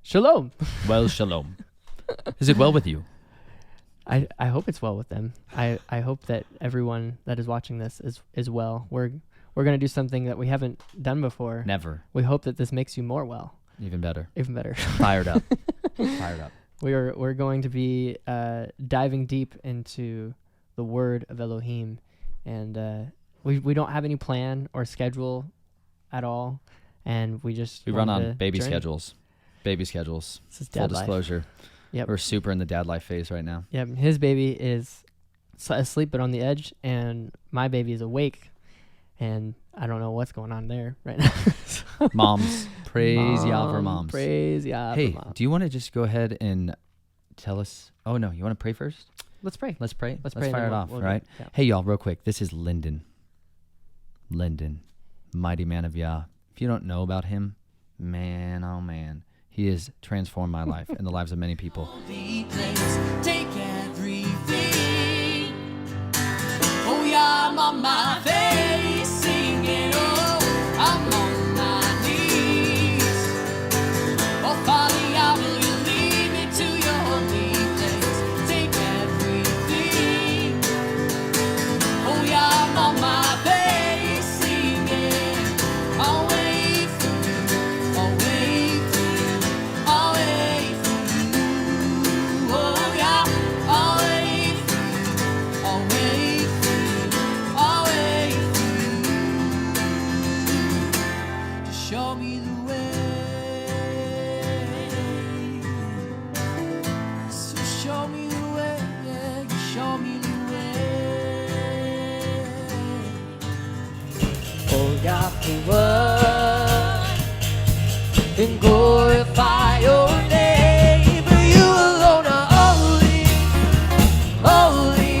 Shalom. Well, shalom. Is it well with you? I hope it's well with them. I hope that everyone that is watching this is well. We're going to do something that we haven't done before. Never. We hope that this makes you more well. Even better. Even better. Fired up. Fired up. We're going to be diving deep into the word of Elohim, and we don't have any plan or schedule at all, and we run on baby schedules. Baby schedules. This is Full dad life. disclosure. Yep. We're super in the dad life phase right now. Yep. His baby is asleep but on the edge, and my baby is awake, and I don't know what's going on there right now. Moms. Praise Yah for moms. Praise Yah Hey, for moms. do you want to just go ahead and tell us? Oh, no. You want to pray first? Let's pray. Let's pray. Let's Let's pray, fire and it then off, we'll right? yeah. Hey, y'all, real quick. This is Linden. Linden. Mighty man of Yah. If you don't know about him, man, oh man, he has transformed my life and the lives of many people. Take everything. Oh yeah, I'm on my face singing. Oh, I'm on my knees. Oh, Father, Yah, will you lead me to your holy place? Take everything. Oh yeah, I'm on my face singing. I'll wait for you. I'll wait for you. I'll wait for you. Oh yeah, I'll wait for you. I'll wait for you. I'll wait for you. Just show me the way. So show me the way. Yeah, you show me the way. Oh Yahuah, and glorify your name. For you alone are holy, holy,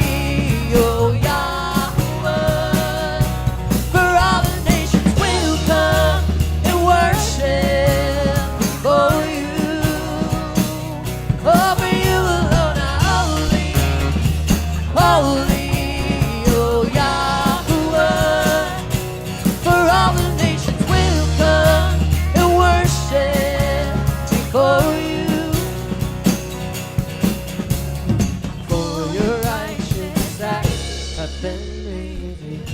oh Yahuah. For all the nations will come and worship before you. Oh, for you alone are holy, holy, oh Yahuah. For all the nations will come and worship before you. For your righteous acts have been revealed.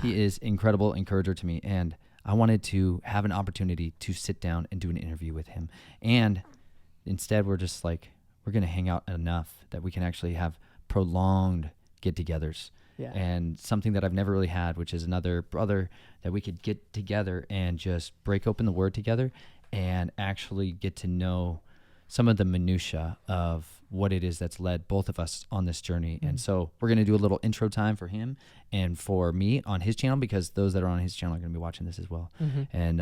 He is incredible encourager to me, and I wanted to have an opportunity to sit down and do an interview with him. And instead, we're just like, we're going to hang out enough that we can actually have prolonged get-togethers. Yeah. And something that I've never really had, which is another brother that we could get together and just break open the word together and actually get to know some of the minutia of what it is that's led both of us on this journey. Mm-hmm. And so we're going to do a little intro time for him and for me on his channel, because those that are on his channel are going to be watching this as well. Mm-hmm. And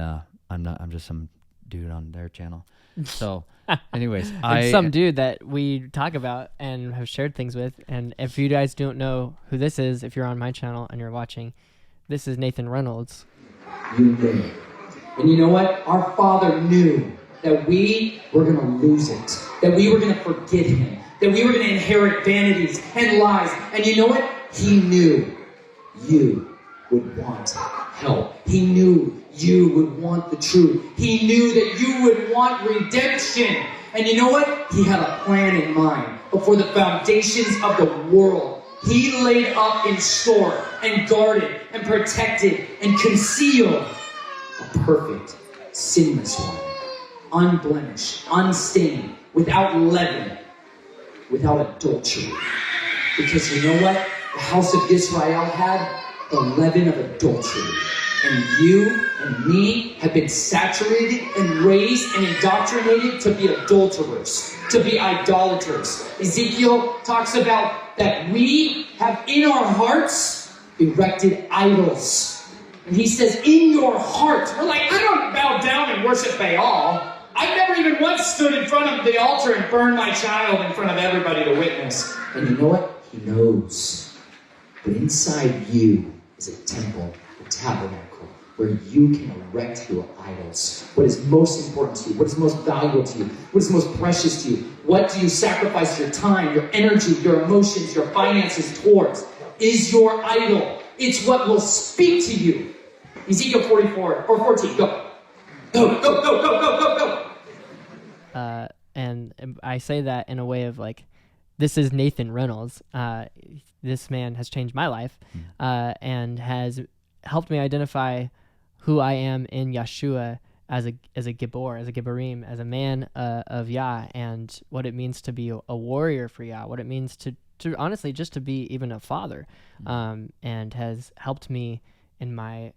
I'm just some dude on their channel. So anyways, And some dude that we talk about and have shared things with. And if you guys don't know who this is, if you're on my channel and you're watching, this is Nathan Reynolds. You knew. And you know what? Our Father knew that we were going to lose it, that we were going to forget Him, that we were going to inherit vanities and lies. And you know what? He knew you would want help. He knew you would want the truth. He knew that you would want redemption. And you know what? He had a plan in mind before the foundations of the world. He laid up in store and guarded and protected and concealed a perfect, sinless one, unblemished, unstained, without leaven, without adultery. Because you know what? The house of Israel had the leaven of adultery. And you and me have been saturated and raised and indoctrinated to be adulterers, to be idolaters. Ezekiel talks about that we have in our hearts erected idols. And he says, in your heart. We're like, I don't bow down and worship Baal. I've never even once stood in front of the altar and burned my child in front of everybody to witness. And you know what? He knows. But inside you is a temple, a tabernacle, where you can erect your idols. What is most important to you? What is most valuable to you? What is most precious to you? What do you sacrifice your time, your energy, your emotions, your finances towards? Is your idol. It's what will speak to you. Ezekiel 44 or 14. Go. Go, go, go, go, go, go, go. and I say that in a way of like, this is Nathan Reynolds. This man has changed my life, and has helped me identify who I am in Yeshua as a Gibor, as a Giborim, as a man of Yah, and what it means to be a warrior for Yah, what it means to honestly just to be even a father, and has helped me in my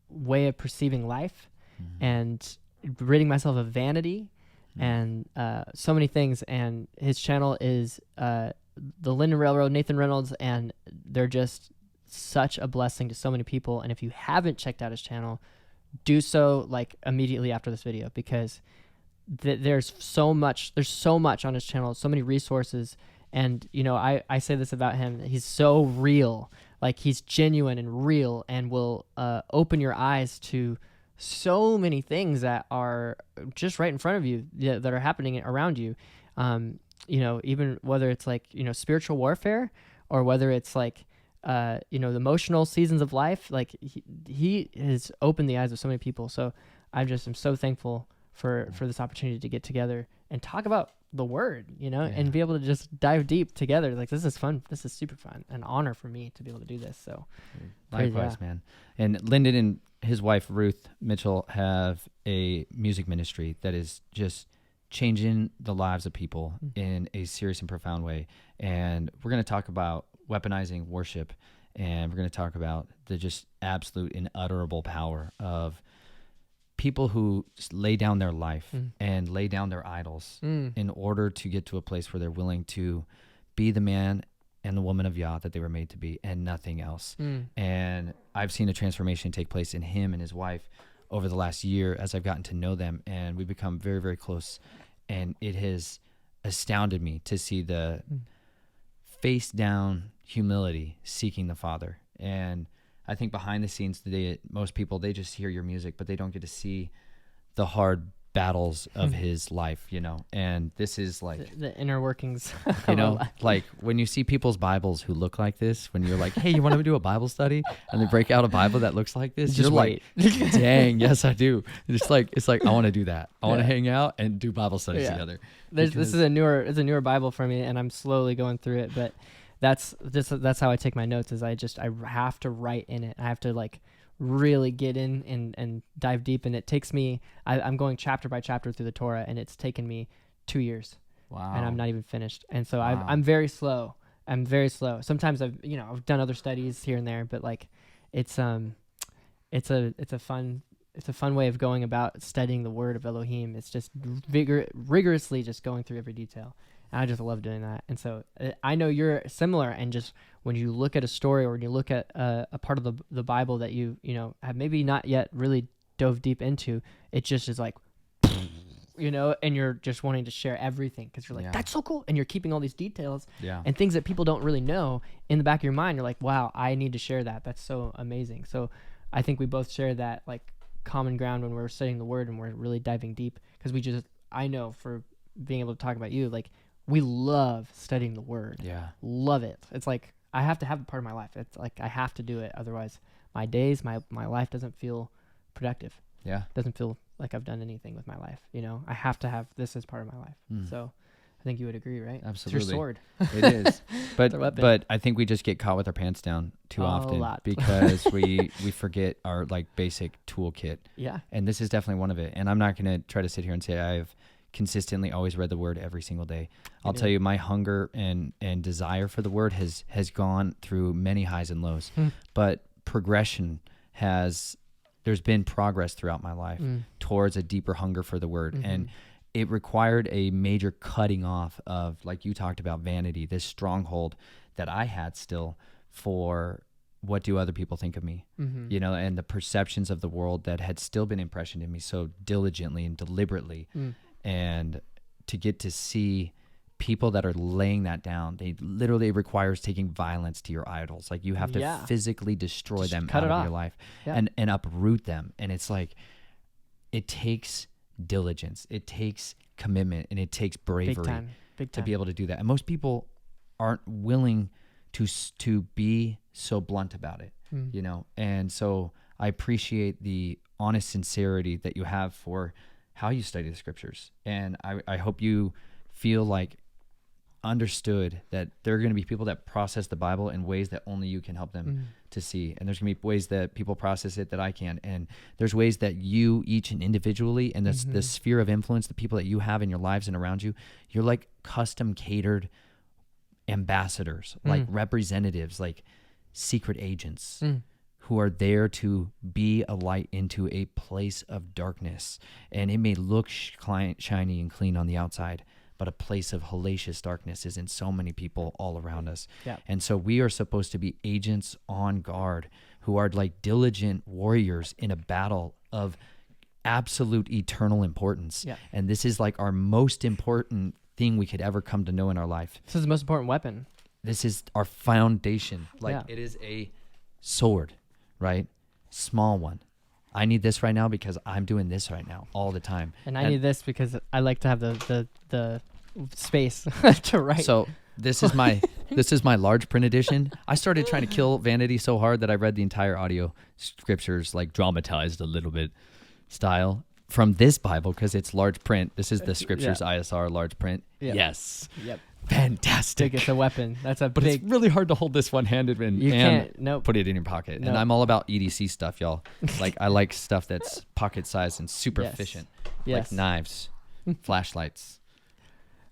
way of perceiving life, and ridding myself of vanity, and so many things. And his channel is the LinenRailroad, Nathan Reynolds, and they're just such a blessing to so many people. And if you haven't checked out his channel, do so like immediately after this video, because there's so much on his channel, so many resources. And you know, I say this about him, he's so real, like he's genuine and real, and will open your eyes to so many things that are just right in front of you, that are happening around you. You know, even whether it's like, you know, spiritual warfare, or whether it's like, you know, the emotional seasons of life, like he has opened the eyes of so many people. So I'm so thankful for this opportunity to get together and talk about the word, you know, and be able to just dive deep together. Like, this is fun. This is super fun. An honor for me to be able to do this. So likewise, man. And Linden and his wife, Ruth Mitchell, have a music ministry that is just changing the lives of people in a serious and profound way. And we're going to talk about weaponizing worship, and we're going to talk about the just absolute inutterable power of people who lay down their life and lay down their idols in order to get to a place where they're willing to be the man and the woman of Yah that they were made to be, and nothing else. And I've seen a transformation take place in him and his wife over the last year as I've gotten to know them, and we've become very, very close. And it has astounded me to see the face down humility seeking the Father. And I think behind the scenes today, most people, they just hear your music, but they don't get to see the hard battles of his life, you know. And this is like the inner workings, you know, like when you see people's Bibles who look like this, when you're like, hey, you want to do a Bible study? And they break out a Bible that looks like this, just you're wait. like, dang, yes, I do. It's like, I want to do that. I want to hang out and do Bible studies together. This is a newer Bible for me, and I'm slowly going through it, but that's how I take my notes, is I have to write in it. I have to like really get in and dive deep. And it takes me, I'm going chapter by chapter through the Torah, and it's taken me 2 years. Wow. And I'm not even finished. And so I'm very slow. Sometimes I've done other studies here and there, but like it's a fun way of going about studying the word of Elohim. It's just rigorously just going through every detail. And I just love doing that. And so I know you're similar, and just when you look at a story, or when you look at a part of the Bible that you know have maybe not yet really dove deep into, it just is like, you know, and you're just wanting to share everything, because you're like, that's so cool. And you're keeping all these details and things that people don't really know in the back of your mind. You're like, wow, I need to share that. That's so amazing. So I think we both share that like common ground when we're studying the word and we're really diving deep, because I know for being able to talk about you, like, we love studying the word. Yeah. Love it. It's like, I have to have it part of my life. It's like, I have to do it. Otherwise my days, my life doesn't feel productive. Yeah. It doesn't feel like I've done anything with my life. You know, I have to have this as part of my life. So I think you would agree, right? Absolutely. It's your sword. It is. But I think we just get caught with our pants down too often, because we forget our like basic toolkit. Yeah. And this is definitely one of it. And I'm not going to try to sit here and say I've consistently always read the word every single day. I'll tell you, my hunger and desire for the word has gone through many highs and lows, but there's been progress throughout my life towards a deeper hunger for the word. And it required a major cutting off of, like you talked about, vanity, this stronghold that I had still for what do other people think of me, you know, and the perceptions of the world that had still been impressioned in me so diligently and deliberately. And to get to see people that are laying that down, it requires taking violence to your idols. Like, you have to physically destroy just them out of your life and uproot them. And it's like, it takes diligence, it takes commitment, and it takes bravery Big time. To be able to do that. And most people aren't willing to be so blunt about it, you know? And so I appreciate the honest sincerity that you have for how you study the scriptures. And I hope you feel like understood that there are going to be people that process the Bible in ways that only you can help them to see. And there's going to be ways that people process it that I can. And there's ways that you each and individually, and the sphere of influence, the people that you have in your lives and around you, you're like custom catered ambassadors, like representatives, like secret agents who are there to be a light into a place of darkness. And it may look shiny and clean on the outside, but a place of hellacious darkness is in so many people all around us. Yeah. And so we are supposed to be agents on guard who are like diligent warriors in a battle of absolute eternal importance. Yeah. And this is like our most important thing we could ever come to know in our life. This is the most important weapon. This is our foundation. Like it is a sword, right? Small one. I need this right now because I'm doing this right now all the time. And I need this because I like to have the space to write. So this is my large print edition. I started trying to kill vanity so hard that I read the entire audio scriptures, like dramatized a little bit style from this Bible because it's large print. This is the scriptures ISR large print. Yeah. Yes. Yep. Fantastic. It's a weapon. That's a But big. it's really hard to hold this one-handed and put it in your pocket. Nope. And I'm all about EDC stuff, y'all. Like I like stuff that's pocket-sized and super efficient, Yes. like knives, flashlights.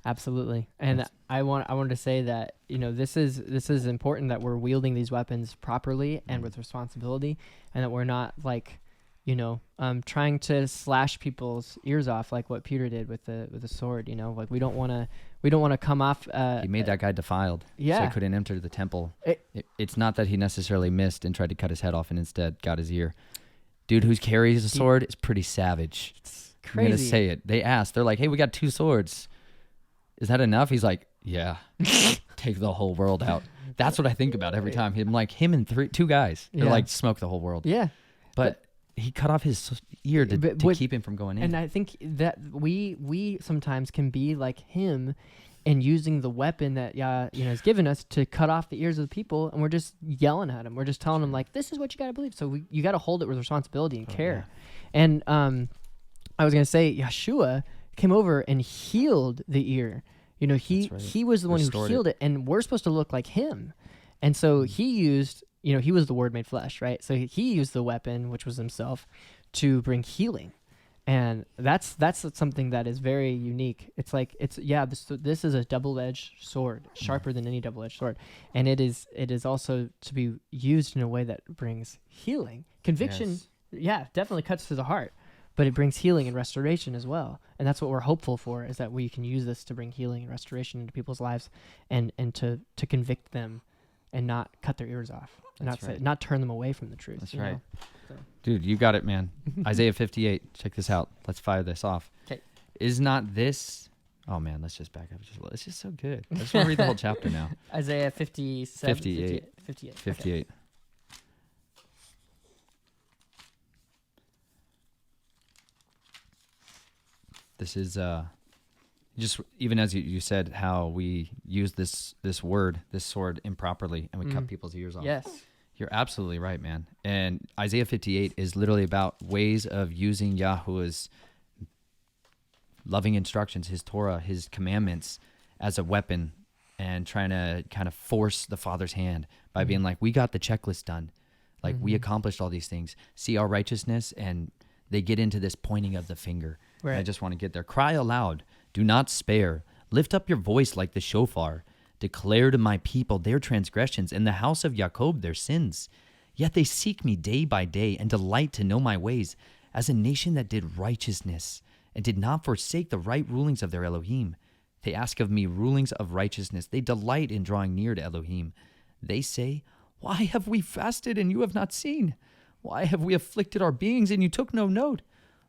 Absolutely. And I wanted to say that, this is important that we're wielding these weapons properly and with responsibility, and that we're not like, trying to slash people's ears off like what Peter did with the sword. Like we don't want to come off. He made that guy defiled, so Yeah. he couldn't enter the temple. It's not that he necessarily missed and tried to cut his head off and instead got his ear. Dude who carries a sword is pretty savage. It's I'm crazy. gonna say it. They asked. They're like, "Hey, we got 2 swords. Is that enough?" He's like, "Yeah, take the whole world out." That's what I think about every time. Him and 2 guys. They're Yeah. like, smoke the whole world. Yeah. But he cut off his ear to keep him from going in. And I think that we sometimes can be like him and using the weapon that has given us to cut off the ears of the people, and we're just yelling at them. We're just telling them like, this is what you got to believe. So you got to hold it with responsibility and care. Yeah. And I was going to say Yahuah came over and healed the ear. He was the one who healed it, and we're supposed to look like him. And so he used, he was the Word made flesh, right? So he used the weapon, which was himself, to bring healing. And that's something that is very unique. It's like this is a double-edged sword, sharper than any double-edged sword, and it is also to be used in a way that brings healing, conviction. Yes. Yeah, definitely cuts to the heart, but it brings healing and restoration as well. And that's what we're hopeful for, is that we can use this to bring healing and restoration into people's lives, and to convict them, and not cut their ears off, not turn them away from the truth. That's right. Dude, you got it, man. Isaiah 58. Check this out. Let's fire this off. Okay. Is not this... Oh, man, let's just back up. It's just so good. I just want to read the whole chapter now. Isaiah 57. 58. 58. Okay. This is... just even as you said, how we use this sword improperly, and we cut people's ears off. Yes. You're absolutely right, man. And Isaiah 58 is literally about ways of using Yahuah's loving instructions, his Torah, his commandments as a weapon, and trying to kind of force the Father's hand by being like, we got the checklist done. Like, we accomplished all these things. See our righteousness, and they get into this pointing of the finger. Right. I just want to get there. Cry aloud. Do not spare. Lift up your voice like the shofar. Declare to my people their transgressions, and the house of Jacob their sins. Yet they seek me day by day, and delight to know my ways, as a nation that did righteousness, and did not forsake the right rulings of their Elohim. They ask of me rulings of righteousness. They delight in drawing near to Elohim. They say, why have we fasted, and you have not seen? Why have we afflicted our beings, and you took no note?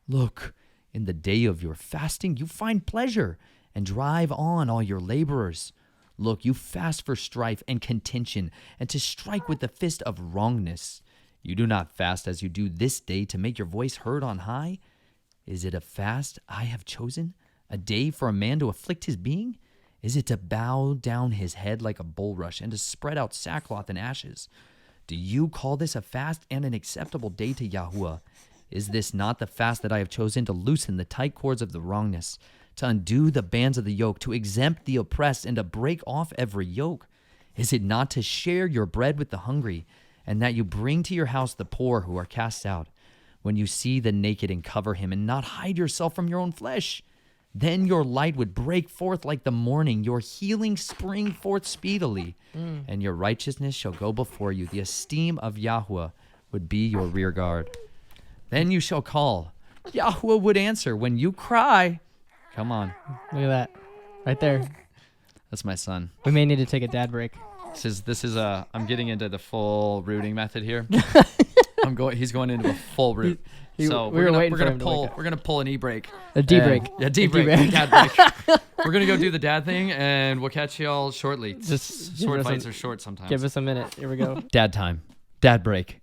Look, in the day of your fasting you find pleasure, and drive on all your laborers. Look, you fast for strife and contention, and to strike with the fist of wrongness. You do not fast as you do this day to make your voice heard on high. Is it a fast I have chosen, a day for a man to afflict his being? Is it to bow down his head like a bulrush, and to spread out sackcloth and ashes? Do you call this a fast and an acceptable day to Yahuah? Is this not the fast that I have chosen to loosen the tight cords of the wrongness, to undo the bands of the yoke, to exempt the oppressed, and to break off every yoke? Is it not to share your bread with the hungry, and that you bring to your house the poor who are cast out? When you see the naked and cover him, and not hide yourself from your own flesh, then your light would break forth like the morning, your healing spring forth speedily, and your righteousness shall go before you. The esteem of Yahuah would be your rear guard. Then you shall call. Yahuah would answer. When you cry, come on. Look at that. Right there. That's my son. We may need to take a dad break. I'm getting into the full rooting method here. He's going into a full root. So we're gonna pull an e-break. A D-break. Yeah, D-break. Dad break. We're gonna go do the dad thing, and we'll catch y'all shortly. Just Sword fights are short sometimes. Give us a minute. Here we go. Dad time. Dad break.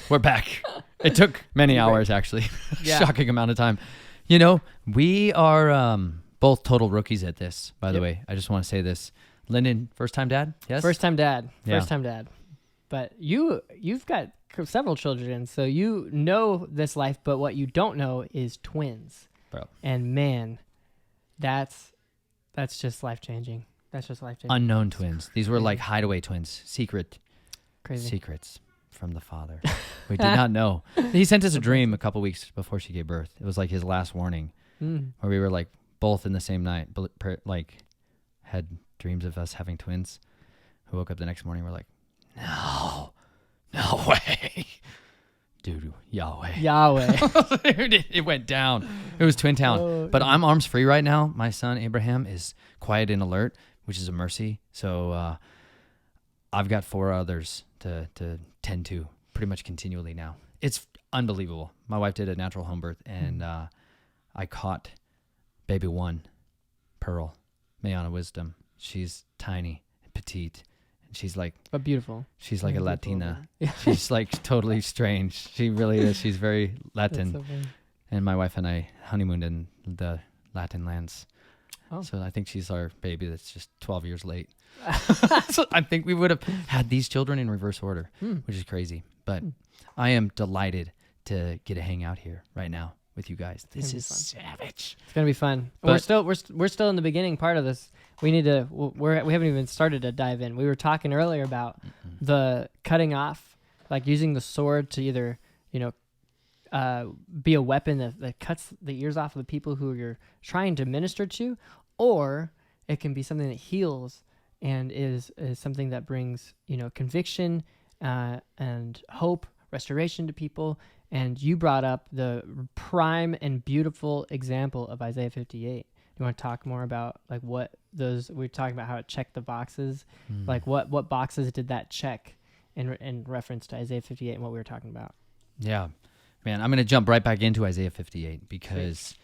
We're back. It took many hours, actually. Yeah. Shocking amount of time. You know, we are both total rookies at this, by the way. I just want to say this. Linden, first time dad? Yes? First time dad. Yeah. First time dad. But you've got several children, so you know this life, but what you don't know is twins. Bro. And man, that's just life-changing. That's just life-changing. Unknown twins. These were like hideaway twins. Crazy. Secrets from the father. We did not know. He sent us a dream a couple weeks before she gave birth. It was like his last warning, where we were like both in the same night, like had dreams of us having twins. We woke up the next morning. We're like, no way, dude, Yahweh. Dude, it went down. It was Twin Town. But I'm arms free right now. My son Abraham is quiet and alert, which is a mercy. So I've got 4 others to tend to pretty much continually now. It's unbelievable. My wife did a natural home birth, and I caught baby 1, Pearl, Mayana Wisdom. She's tiny, petite. She's like, but beautiful. She's like a Latina. She's like totally strange. She really is. She's very Latin. That's so funny. And my wife and I honeymooned in the Latin lands. Oh. So I think she's our baby that's just 12 years late. So I think we would have had these children in reverse order, which is crazy. But I am delighted to get to hang out here right now with you guys. This is savage. It's gonna be fun. But we're still in the beginning part of this. We need to. We haven't even started to dive in. We were talking earlier about the cutting off, like using the sword to either be a weapon that cuts the ears off of the people who you're trying to minister to, or it can be something that heals and is something that brings conviction and hope, restoration to people. And you brought up the prime and beautiful example of Isaiah 58. You want to talk more about like what those, we're talking about how it checked the boxes, like what boxes did that check in reference to Isaiah 58 and what we were talking about? Yeah, man, I'm going to jump right back into Isaiah 58 because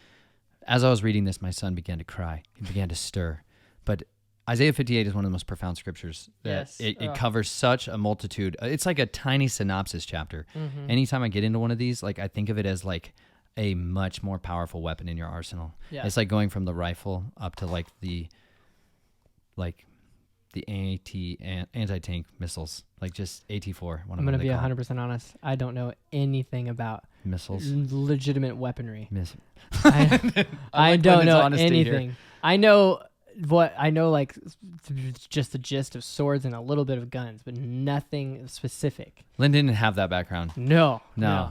as I was reading this, my son began to cry. He began to stir. But Isaiah 58 is one of the most profound scriptures. It covers such a multitude. It's like a tiny synopsis chapter. Anytime I get into one of these, like I think of it as like a much more powerful weapon in your arsenal. Yeah. It's like going from the rifle up to like the anti-tank missiles, like just AT-4. I'm going to be 100% honest. I don't know anything about missiles, legitimate weaponry. I don't know anything. Here. I know like just the gist of swords and a little bit of guns, but nothing specific. Linden didn't have that background. No.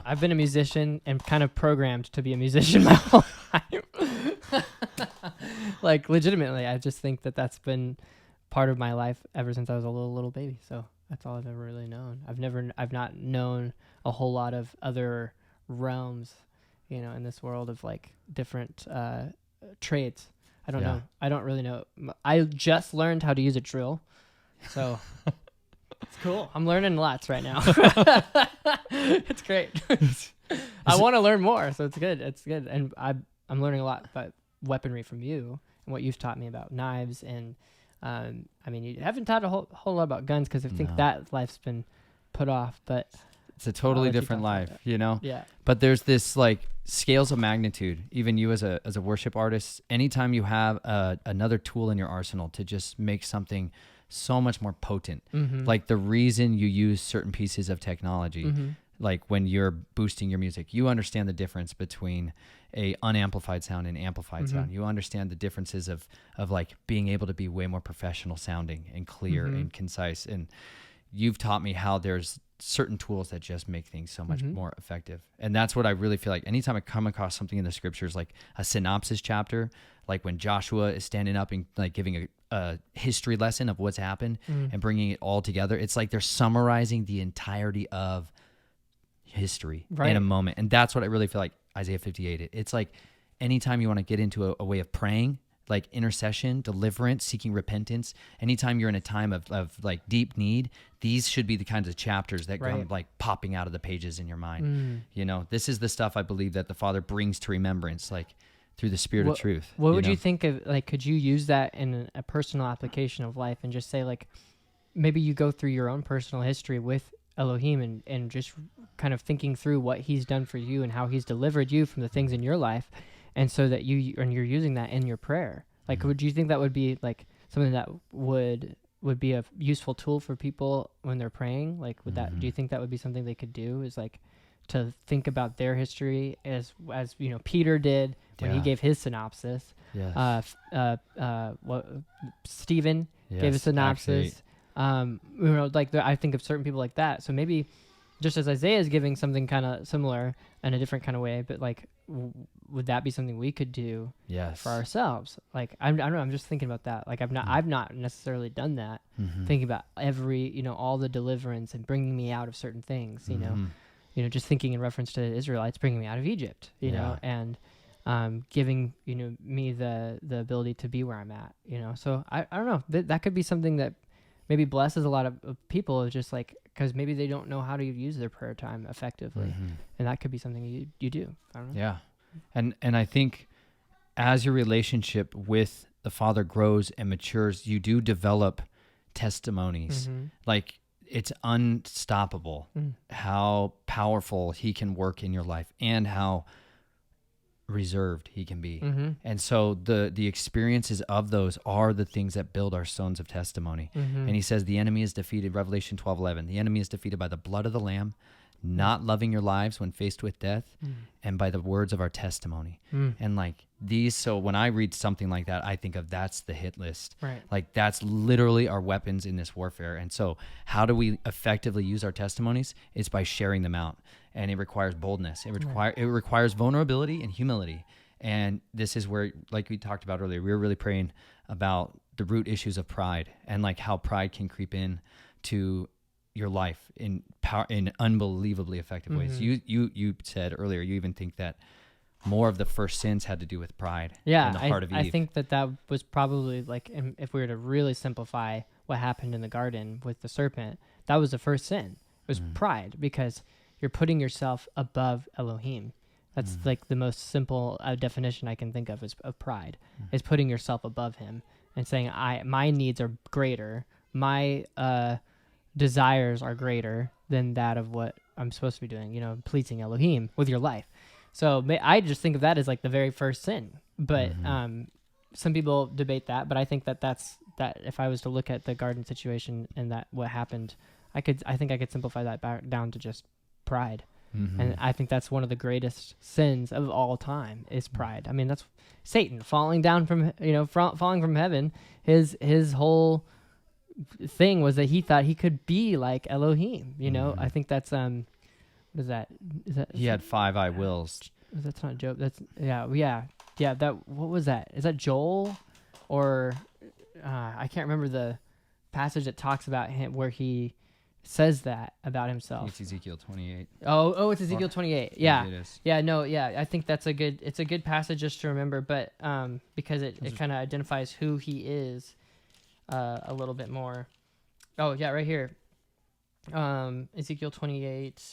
I've been a musician and kind of programmed to be a musician my whole life. Like legitimately, I just think that's been part of my life ever since I was a little baby. So that's all I've ever really known. I've not known a whole lot of other realms, in this world of like different trades. I don't know. I don't really know. I just learned how to use a drill. So it's cool. I'm learning lots right now. It's great. I want to learn more. So it's good. It's good. And I'm learning a lot about weaponry from you and what you've taught me about knives. And you haven't taught a whole lot about guns because I think that life's been put off. But it's a totally different life, Yeah. But there's this like scales of magnitude. Even you as a worship artist, anytime you have another tool in your arsenal to just make something so much more potent, like the reason you use certain pieces of technology, like when you're boosting your music, you understand the difference between a unamplified sound and amplified sound. You understand the differences of like being able to be way more professional sounding and clear and concise. And you've taught me how there's certain tools that just make things so much more effective. And that's what I really feel like anytime I come across something in the scriptures, like a synopsis chapter, like when Joshua is standing up and like giving a history lesson of what's happened and bringing it all together. It's like they're summarizing the entirety of history in a moment. And that's what I really feel like Isaiah 58. It's like anytime you want to get into a way of praying, like intercession, deliverance, seeking repentance, anytime you're in a time of like deep need, these should be the kinds of chapters that come like popping out of the pages in your mind. You know, this is the stuff I believe that the Father brings to remembrance, like through the Spirit of truth. What would you think of, like, could you use that in a personal application of life and just say, like, maybe you go through your own personal history with Elohim and just kind of thinking through what he's done for you and how he's delivered you from the things in your life, and so that you're using that in your prayer. Like, would you think that would be like something that would be a useful tool for people when they're praying? Like, would that, do you think that would be something they could do, is like to think about their history as you know, Peter did when he gave his synopsis. Stephen gave a synopsis. You know, like I think of certain people like that. So maybe just as Isaiah is giving something kind of similar in a different kind of way, but like, would that be something we could do for ourselves? Like, I don't know. I'm just thinking about that. Like, I've not necessarily done that. Thinking about every, you know, all the deliverance and bringing me out of certain things, you know, just thinking in reference to the Israelites bringing me out of Egypt, you know, and giving, you know, me the ability to be where I'm at, you know. So I don't know. That could be something that maybe blesses a lot of people, just like, because maybe they don't know how to use their prayer time effectively. And that could be something you do. I don't know. Yeah. And I think as your relationship with the Father grows and matures, you do develop testimonies. Like, it's unstoppable how powerful he can work in your life and how reserved he can be. And so the experiences of those are the things that build our stones of testimony. And he says the enemy is defeated, Revelation 12:11. The enemy is defeated by the blood of the Lamb, not loving your lives when faced with death, and by the words of our testimony. And like these, so when I read something like that, I think of that's the hit list. Like, that's literally our weapons in this warfare. And so how do we effectively use our testimonies? It's by sharing them out. And it requires boldness. It requires vulnerability and humility. And this is where, like we talked about earlier, we were really praying about the root issues of pride and like how pride can creep in to your life in unbelievably effective ways. You said earlier, you even think that more of the first sins had to do with pride in the heart of Eve. I think that was probably, like, if we were to really simplify what happened in the garden with the serpent, that was the first sin. It was pride, because you're putting yourself above Elohim. That's like the most simple definition I can think of of pride, is putting yourself above him and saying, my needs are greater, my desires are greater than that of what I'm supposed to be doing, you know, pleasing Elohim with your life. So I just think of that as like the very first sin. But some people debate that, but I think that if I was to look at the garden situation and that what happened, I think I could simplify that back down to just pride. And I think that's one of the greatest sins of all time, is pride. I mean, that's Satan falling down from, you know, falling from heaven. His whole thing was that he thought he could be like Elohim, you know. I think that's what is that he had 5 I wills. That's not Job. That's that, what was that? Is that Joel? Or I can't remember the passage that talks about him where he says that about himself. It's Ezekiel 28. Oh, it's Ezekiel 28. Yeah. It is. Yeah, no, yeah. I think it's a good passage just to remember, but because it kind of identifies who he is a little bit more. Oh, yeah, right here. Ezekiel 28.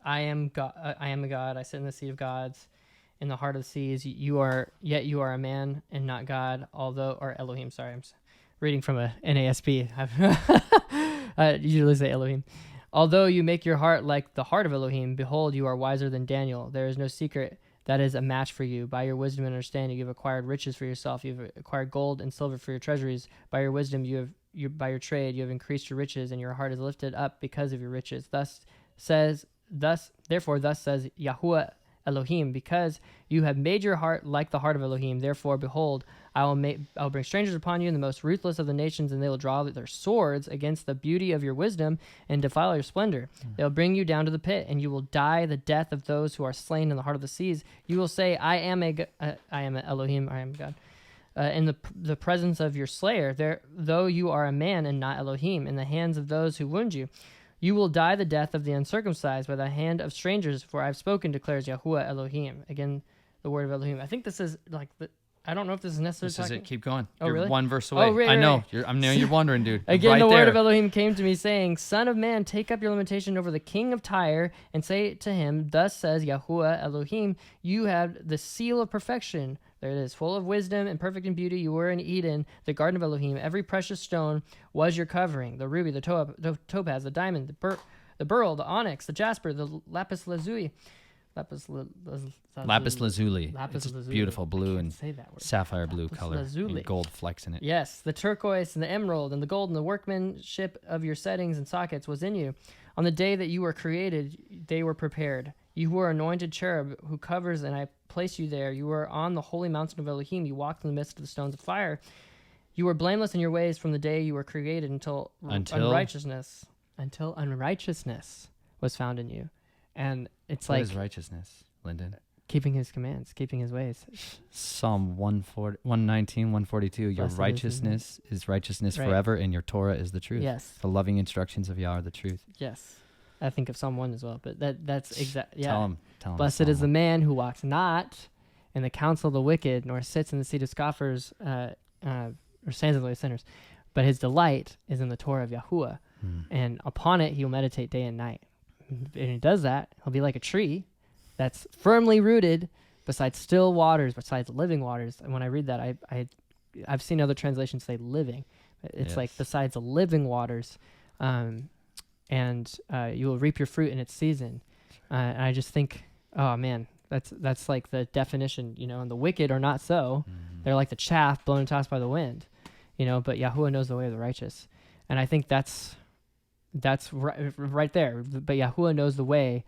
I am God. I am the God. I sit in the sea of gods, in the heart of the seas. You are a man and not God. Or Elohim. Sorry, I'm reading from a NASB. I usually say Elohim. Although you make your heart like the heart of Elohim, behold, you are wiser than Daniel. There is no secret that is a match for you. By your wisdom and understanding, you have acquired riches for yourself. You have acquired gold and silver for your treasuries. By your wisdom, you have by your trade you have increased your riches, and your heart is lifted up because of your riches. Therefore says Yahuah Elohim, because you have made your heart like the heart of Elohim. Therefore, behold, I will bring strangers upon you, and the most ruthless of the nations, and they will draw their swords against the beauty of your wisdom and defile your splendor. They'll bring you down to the pit, and you will die the death of those who are slain in the heart of the seas. You will say, I am an Elohim, I am God. In the presence of your slayer, though you are a man and not Elohim, in the hands of those who wound you. You will die the death of the uncircumcised by the hand of strangers, for I have spoken, declares Yahuah Elohim. Again, the word of Elohim. I think this is like I don't know if this is necessarily This is it. Keep going. Oh, You're really? one verse away. Oh, right, I know. right. I know you're wondering, dude. Again, right the there. word of Elohim came to me, saying, Son of man, take up your lamentation over the king of Tyre, and say to him, Thus says Yahuah Elohim, you have the seal of perfection. There it is, full of wisdom and perfect in beauty. You were in Eden, the garden of Elohim. Every precious stone was your covering, the ruby, the topaz, the diamond, the beryl, the onyx, the jasper, the lapis lazuli. Lapis lazuli. Lapis It's lazuli. beautiful blue and Say that word. sapphire blue Lapis color lazuli. and gold flecks in it. Yes, the turquoise and the emerald and the gold and the workmanship of your settings and sockets was in you. On the day that you were created, they were prepared. You were anointed cherub who covers, and I placed you there. You were on the holy mountain of Elohim. You walked in the midst of the stones of fire. You were blameless in your ways from the day you were created until unrighteousness was found in you. And it's What like is righteousness, Linden? keeping his commands, keeping his ways. Psalm 119, 142. Your Blessed is righteousness is righteousness Right. forever, and your Torah is the truth. Yes. The loving instructions of Yah are the truth. Yes. I think of Psalm 1 as well, but that's exact. Yeah. Tell him. Blessed is the man who walks not in the counsel of the wicked, nor sits in the seat of scoffers, or stands in the way of sinners, but his delight is in the Torah of Yahuah, and upon it he will meditate day and night. And he does that, he'll be like a tree that's firmly rooted beside still waters, besides living waters. And when I read that, I've seen other translations say living. It's like besides the living waters, and you will reap your fruit in its season. And I just think, oh man, that's like the definition, and the wicked are not so. They're like the chaff blown and tossed by the wind, but Yahuah knows the way of the righteous. And I think that's right there. But Yahuah knows the way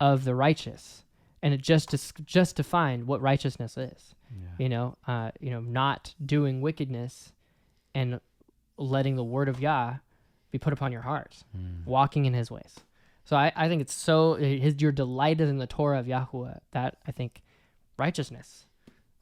of the righteous, and it just defined what righteousness is. Not doing wickedness and letting the word of Yah be put upon your heart, walking in his ways. So I think it's your delight is in the Torah of Yahuah. That, I think, righteousness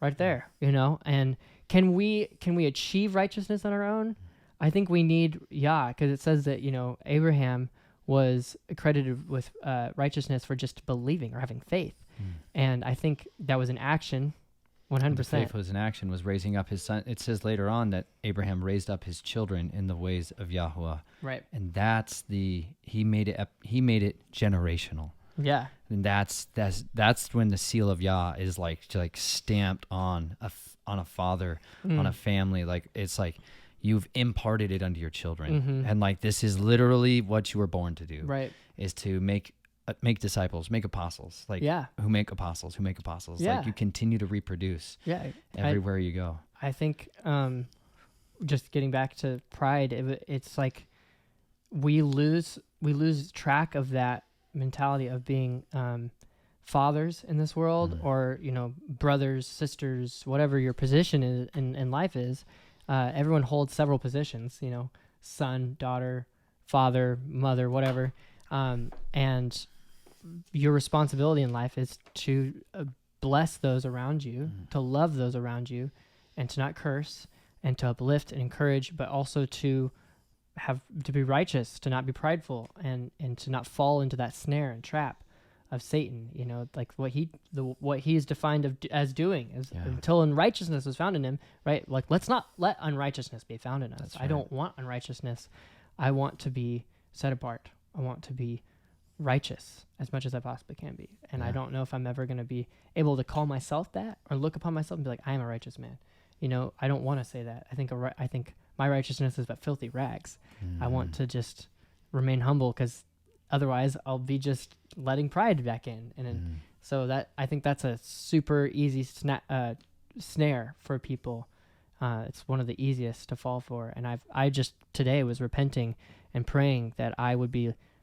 right there, and can we achieve righteousness on our own? I think we need Yah, because it says that, Abraham was credited with righteousness for just believing or having faith. And I think that was an action, 100%. The faith was an action, was raising up his son. It says later on that Abraham raised up his children in the ways of Yahuah. Right. And he made it generational. Yeah. And that's when the seal of Yah is like stamped on a father, on a family. Like, it's like you've imparted it unto your children. And like, this is literally what you were born to do. Right. Is to make disciples, make apostles, who make apostles. Yeah. Like, you continue to reproduce everywhere you go. I think, just getting back to pride, it's like we lose track of that mentality of being fathers in this world, or brothers, sisters, whatever your position is in life is. Everyone holds several positions, son, daughter, father, mother, whatever, and your responsibility in life is to bless those around you, to love those around you, and to not curse, and to uplift and encourage, but also to be righteous, to not be prideful, and to not fall into that snare and trap of Satan. Like what he is defined as doing is until unrighteousness is found in him. Right? Like, let's not let unrighteousness be found in us. That's I don't want unrighteousness. I want to be set apart. I want to be righteous as much as I possibly can be. And I don't know if I'm ever going to be able to call myself that, or look upon myself and be like, I am a righteous man. I don't want to say that. I think my righteousness is but filthy rags. I want to just remain humble, because otherwise I'll be just letting pride back in. And then, so that, I think that's a super easy snare for people It's one of the easiest to fall for. And I just today was repenting and praying that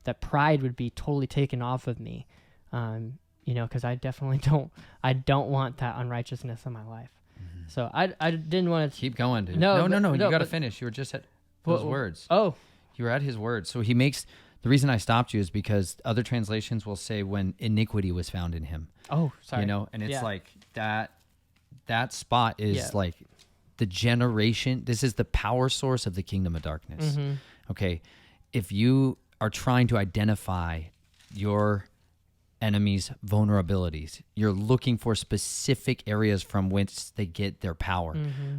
that pride would be totally taken off of me. Because I definitely don't want that unrighteousness in my life. Mm-hmm. So I didn't want to Keep going, dude. No, No. You got to but- finish. You were just at those Well, words. Oh, You were at his words. So the reason I stopped you is because other translations will say when iniquity was found in him. oh, sorry. And it's Yeah. like that spot is Yeah. like the generation. This is the power source of the kingdom of darkness. Mm-hmm. Okay. If you are trying to identify your enemy's vulnerabilities, you're looking for specific areas from whence they get their power,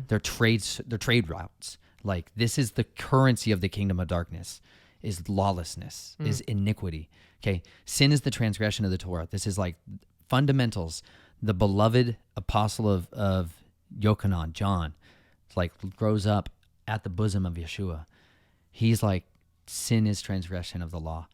their trade routes. Like, this is the currency of the kingdom of darkness, is lawlessness, is iniquity. Okay. Sin is the transgression of the Torah. This is like fundamentals. The beloved apostle of Yochanan, John, like grows up at the bosom of Yeshua. He's like, sin is transgression of the law.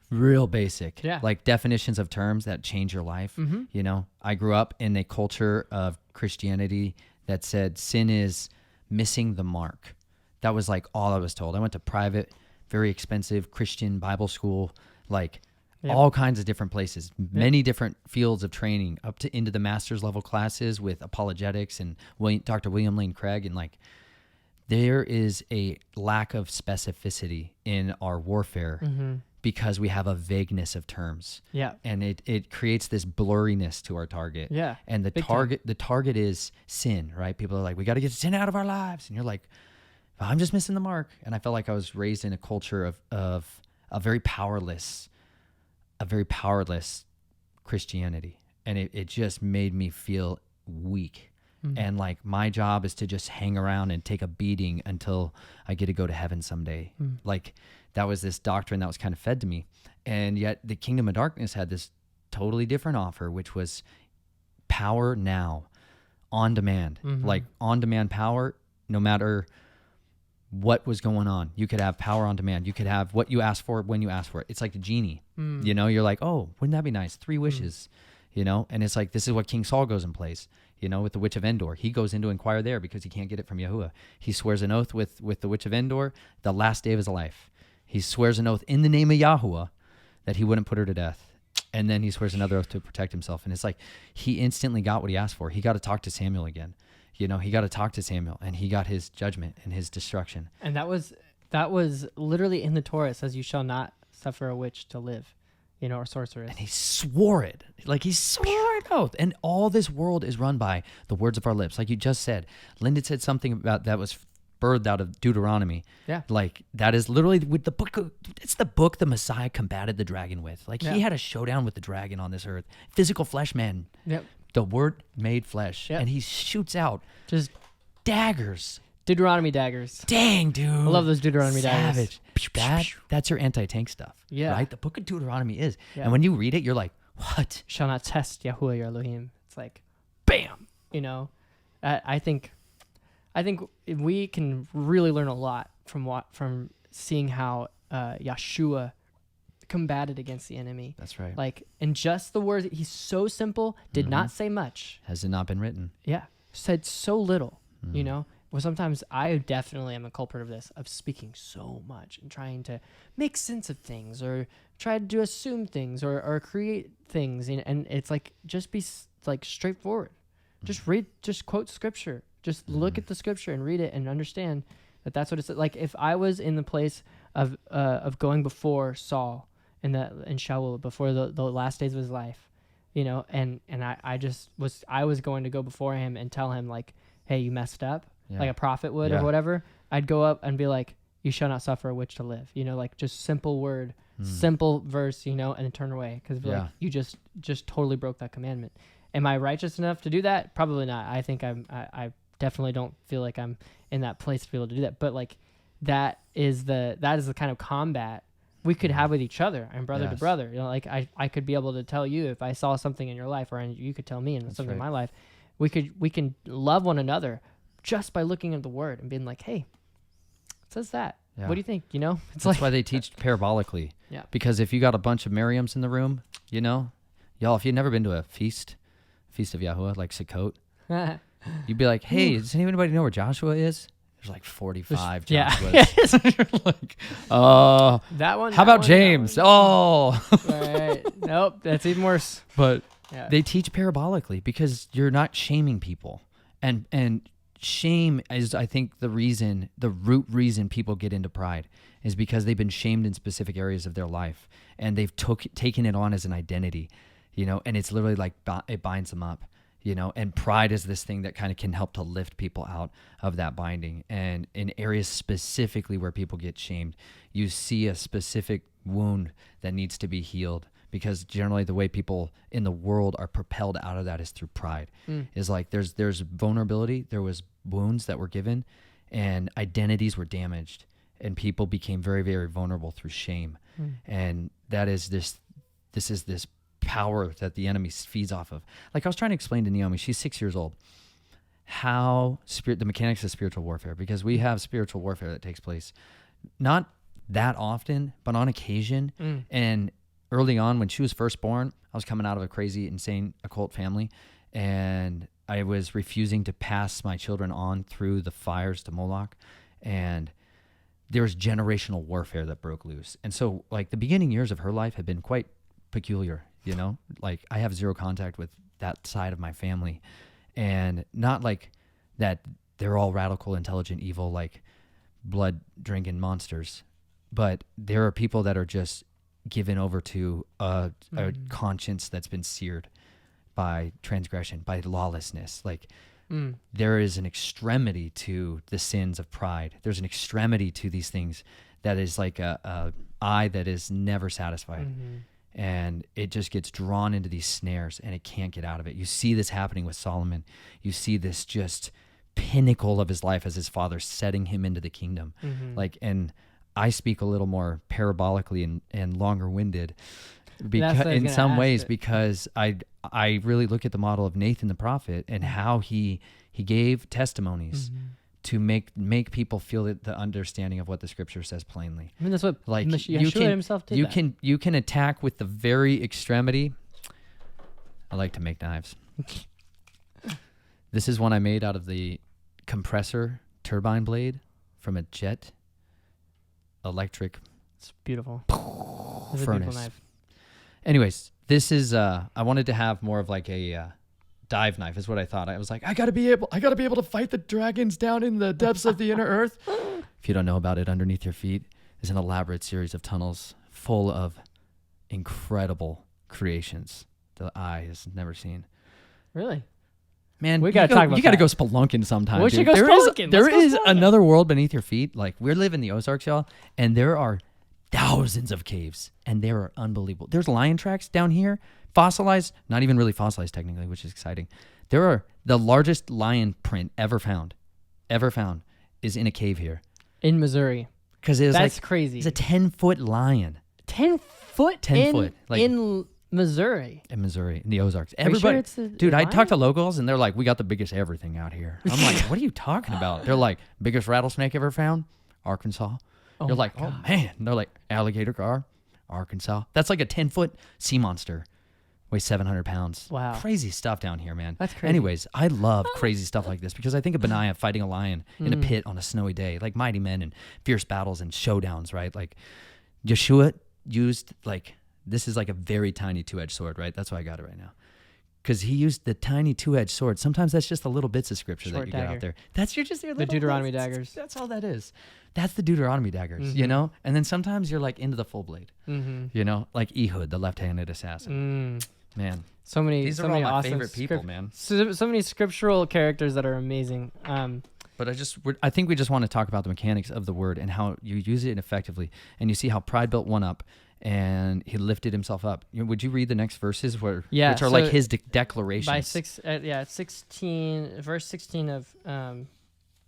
Real basic, Yeah. like definitions of terms that change your life. Mm-hmm. I grew up in a culture of Christianity that said sin is missing the mark. That was like all I was told. I went to private, very expensive Christian Bible school, like Yep. all kinds of different places, many different fields of training, up to into the master's level classes with apologetics and Dr. William Lane Craig. And like, there is a lack of specificity in our warfare because we have a vagueness of terms. Yeah. And it creates this blurriness to our target. Yeah. And the Big time. target is sin, right? People are like, we got to get sin out of our lives. And you're like, I'm just missing the mark. And I felt like I was raised in a culture of a very powerless Christianity. And it just made me feel weak. And like, my job is to just hang around and take a beating until I get to go to heaven someday. Like, that was this doctrine that was kind of fed to me. And yet the kingdom of darkness had this totally different offer, which was power now, on demand. Like, on demand power, no matter what was going on. You could have power on demand. You could have what you ask for when you ask for it. It's like the genie. You're like, oh, wouldn't that be nice? 3 wishes, and it's like, this is what King Saul goes and plays, with the witch of Endor. He goes in to inquire there because he can't get it from Yahuah. He swears an oath with the witch of Endor the last day of his life. He swears an oath in the name of Yahuah that he wouldn't put her to death. And then he swears another oath to protect himself. And it's like, he instantly got what he asked for. He got to talk to Samuel again. He got to talk to Samuel, and he got his judgment and his destruction. And that was literally in the Torah. It says, you shall not suffer a witch to live, or sorceress. And he swore it. Like, he swore it out. And all this world is run by the words of our lips. Like you just said, Linden said something about that was birthed out of Deuteronomy. Yeah. Like, that is literally with the book. It's the book the Messiah combated the dragon with. Like, he had a showdown with the dragon on this earth. Physical flesh man. Yep. The word made flesh. Yep. And he shoots out Just daggers. Deuteronomy daggers. Dang, dude. I love those Deuteronomy daggers. Savage. That's your anti-tank stuff. Yeah. Right? The book of Deuteronomy is. Yeah. And when you read it, you're like, what? Shall not test Yahuah your Elohim. It's like, Bam. I think we can really learn a lot from seeing how Yeshua combated against the enemy. That's right. Like, in just the words, he's so simple, did not say much. Has it not been written? Yeah. Said so little, Well, sometimes I definitely am a culprit of this, of speaking so much and trying to make sense of things or try to assume things or create things. And it's like, just be like straightforward. Just quote scripture. Just look at the scripture and read it and understand that that's what it's like. If I was in the place of going before Saul in Shaul, before the last days of his life, and I was going to go before him and tell him, like, hey, you messed up, like a prophet would or whatever. I'd go up and be like, you shall not suffer a witch to live, like, just simple word, simple verse, and then turn away, because like, you just totally broke that commandment. Am I righteous enough to do that? Probably not. I think I definitely don't feel like I'm in that place to be able to do that. But like, that is the kind of combat we could have with each other and brother to brother. Like, I could be able to tell you if I saw something in your life, or you could tell me something in my life. We can love one another just by looking at the word and being like, hey, it says that. Yeah. What do you think? It's That's why they teach parabolically. Yeah. Because if you got a bunch of Miriams in the room, y'all, if you've never been to a feast of Yahuah, like Sukkot, You'd be like, hey, does anybody know where Joshua is? There's like 45 Yeah. Joshuas. Like, That one. how about James? Oh. Right. Nope. That's even worse. But Yeah. they teach parabolically because you're not shaming people. And shame is, I think, the root reason people get into pride is because they've been shamed in specific areas of their life, and they've taken it on as an identity, and it's literally like it binds them up, and pride is this thing that kind of can help to lift people out of that binding. And in areas specifically where people get shamed, you see a specific wound that needs to be healed, because generally the way people in the world are propelled out of that is through pride. Is like there's vulnerability, there was wounds that were given, and identities were damaged, and people became very, very vulnerable through shame. And that is this is this power that the enemy feeds off of. Like I was trying to explain to Naomi, she's 6 years old, how the mechanics of spiritual warfare, because we have spiritual warfare that takes place not that often, but on occasion. And early on, when she was first born, I was coming out of a crazy, insane occult family, and I was refusing to pass my children on through the fires to Moloch, and there was generational warfare that broke loose. And so, like, the beginning years of her life had been quite peculiar, Like, I have zero contact with that side of my family, and not like that they're all radical, intelligent, evil, like blood-drinking monsters, but there are people that are just given over to a conscience that's been seared by transgression, by lawlessness. Like, there is an extremity to the sins of pride. There's an extremity to these things that is like a eye that is never satisfied. And it just gets drawn into these snares, and it can't get out of it. You see this happening with Solomon. You see this just pinnacle of his life as his father setting him into the kingdom. Like, and I speak a little more parabolically and longer-winded in some ways, because I really look at the model of Nathan the prophet and how he gave testimonies to make people feel the understanding of what the scripture says plainly. I mean, that's what like Yeshua himself did. You can attack with the very extremity. I like to make knives. This is one I made out of the compressor turbine blade from a jet electric. It's beautiful. Furnace. It's a beautiful knife. Anyways, this is I wanted to have more of like a dive knife is what I thought. I was like, I gotta be able to fight the dragons down in the depths of the inner earth. If you don't know about it, underneath your feet is an elaborate series of tunnels full of incredible creations the eye has never seen. Really? Man, we gotta talk about you gotta go spelunking sometime. We should go There spelunking. There Let's go is spelunking. another world beneath your feet. Like, we live in the Ozarks, y'all, and there are thousands of caves, and they are unbelievable. There's lion tracks down here, fossilized, not even really fossilized technically, which is exciting. There are the largest lion print ever found is in a cave here. In Missouri. Because That's crazy. It's a 10-foot lion. 10 foot? 10 foot. Like, in Missouri. in Missouri, in the Ozarks. Are you sure it's the Dude, I lion? talked to locals, and they're like, we got the biggest everything out here. I'm like, what are you talking about? They're like, biggest rattlesnake ever found? Arkansas. They're like, oh, man. They're like, alligator gar? Arkansas. That's like a 10-foot sea monster. Weighs 700 pounds. Wow. Crazy stuff down here, man. That's crazy. Anyways, I love crazy stuff like this because I think of Benaiah fighting a lion in a pit on a snowy day, like mighty men and fierce battles and showdowns, right? Like, Yeshua used, like, this is like a very tiny 2-edged sword, right? That's why I got it right now. Because he used the tiny 2-edged sword. Sometimes that's just the little bits of scripture Short that you dagger. get out there. That's your The Deuteronomy daggers. That's all that is. That's the Deuteronomy daggers, you know? And then sometimes you're like into the full blade, you know? Like Ehud, the left-handed assassin. Man. So many. These so are all many my awesome favorite people, man. So many scriptural characters that are amazing. But I think we just want to talk about the mechanics of the word and how you use it effectively. And you see how pride built one up and he lifted himself up. Would you read the next verses which are like his declarations? By 16, verse 16 of,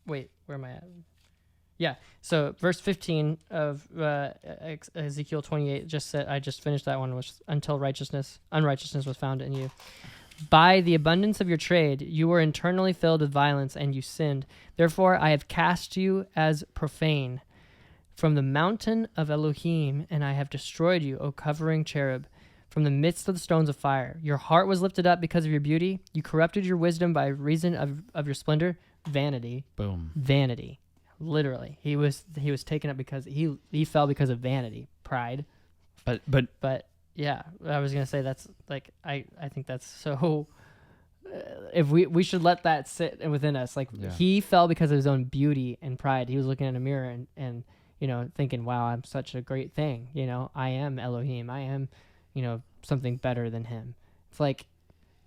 wait, where am I at? Yeah, so verse 15 of Ezekiel 28 just said, I just finished that one, was until unrighteousness was found in you. By the abundance of your trade, you were internally filled with violence, and you sinned. Therefore, I have cast you as profane from the mountain of Elohim, and I have destroyed you, O covering cherub. from the midst of the stones of fire. Your heart was lifted up because of your beauty. You corrupted your wisdom by reason of your splendor. Vanity. Boom. Vanity. Literally. He was taken up because he fell because of vanity, pride. But yeah, I was going to say that's like, I think that's so, if we should let that sit within us. Like he fell because of his own beauty and pride. He was looking in a mirror and thinking, wow, I'm such a great thing. I am Elohim. I am, something better than him. It's like,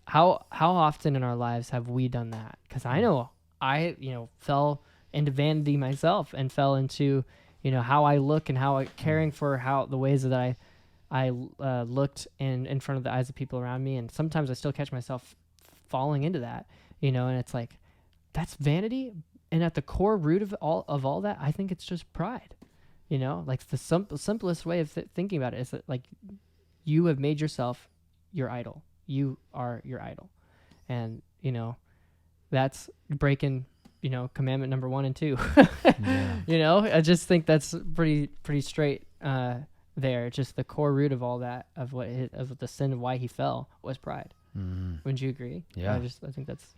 how often in our lives have we done that? Because I know I, fell into vanity myself and fell into, how I look and how I caring for how the ways that I looked in front of the eyes of people around me. And sometimes I still catch myself falling into that, and it's like, that's vanity. And at the core root of all that, I think it's just pride, like the simplest way of thinking about it is that like you have made yourself your idol. You are your idol. And, that's breaking, commandment number 1 and 2, I just think that's pretty straight, there. Just the core root of all that, of the sin of why he fell was pride. Wouldn't you agree? Yeah. I think that's,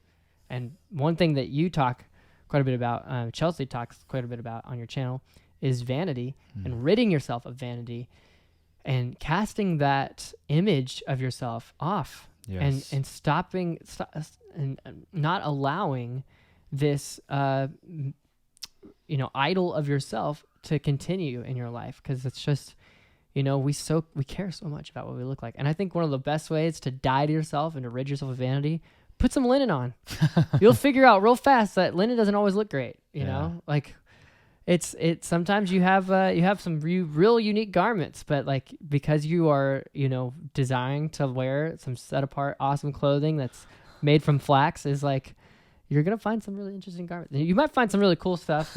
and one thing that you talk quite a bit about, Chelsea talks quite a bit about on your channel, is vanity and ridding yourself of vanity and casting that image of yourself off. Yes. And stopping and not allowing this, idol of yourself to continue in your life. Cause it's just, we care so much about what we look like. And I think one of the best ways to die to yourself and to rid yourself of vanity, put some linen on. You'll figure out real fast that linen doesn't always look great. Like it's sometimes you have some real unique garments, but like, because you are, desiring to wear some set apart, awesome clothing that's made from flax, is like, you're going to find some really interesting garments. You might find some really cool stuff,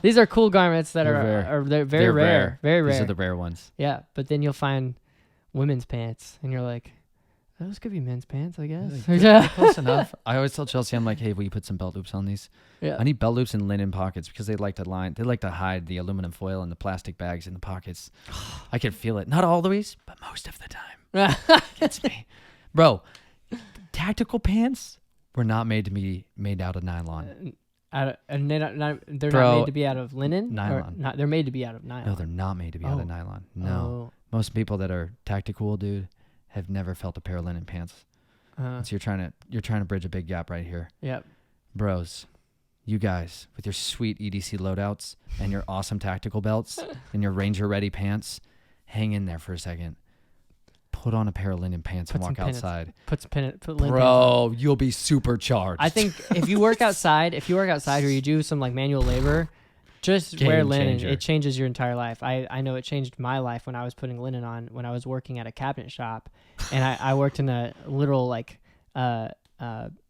These are cool garments that they're very rare. Very rare. These are the rare ones. Yeah, but then you'll find women's pants, and you're like, those could be men's pants, I guess. Yeah, close enough. I always tell Chelsea, I'm like, hey, will you put some belt loops on these? Yeah. I need belt loops and linen pockets because they like to hide the aluminum foil and the plastic bags in the pockets. I can feel it. Not always, but most of the time. Gets me. Bro, tactical pants were not made to be made out of nylon. They're not made to be out of linen? Nylon. They're made to be out of nylon. No, they're not made to be out of nylon. No. Oh. Most people that are tactical, dude, have never felt a pair of linen pants. So you're trying to bridge a big gap right here. Yep. Bros, you guys with your sweet EDC loadouts and your awesome tactical belts and your Ranger ready pants, hang in there for a second. Put on a pair of linen pants and walk outside. Put linen pants on. Bro, you'll be supercharged. I think if you work outside or you do some like manual labor, just wear linen. Changer. It changes your entire life. I know it changed my life when I was putting linen on when I was working at a cabinet shop, and I worked in a literal like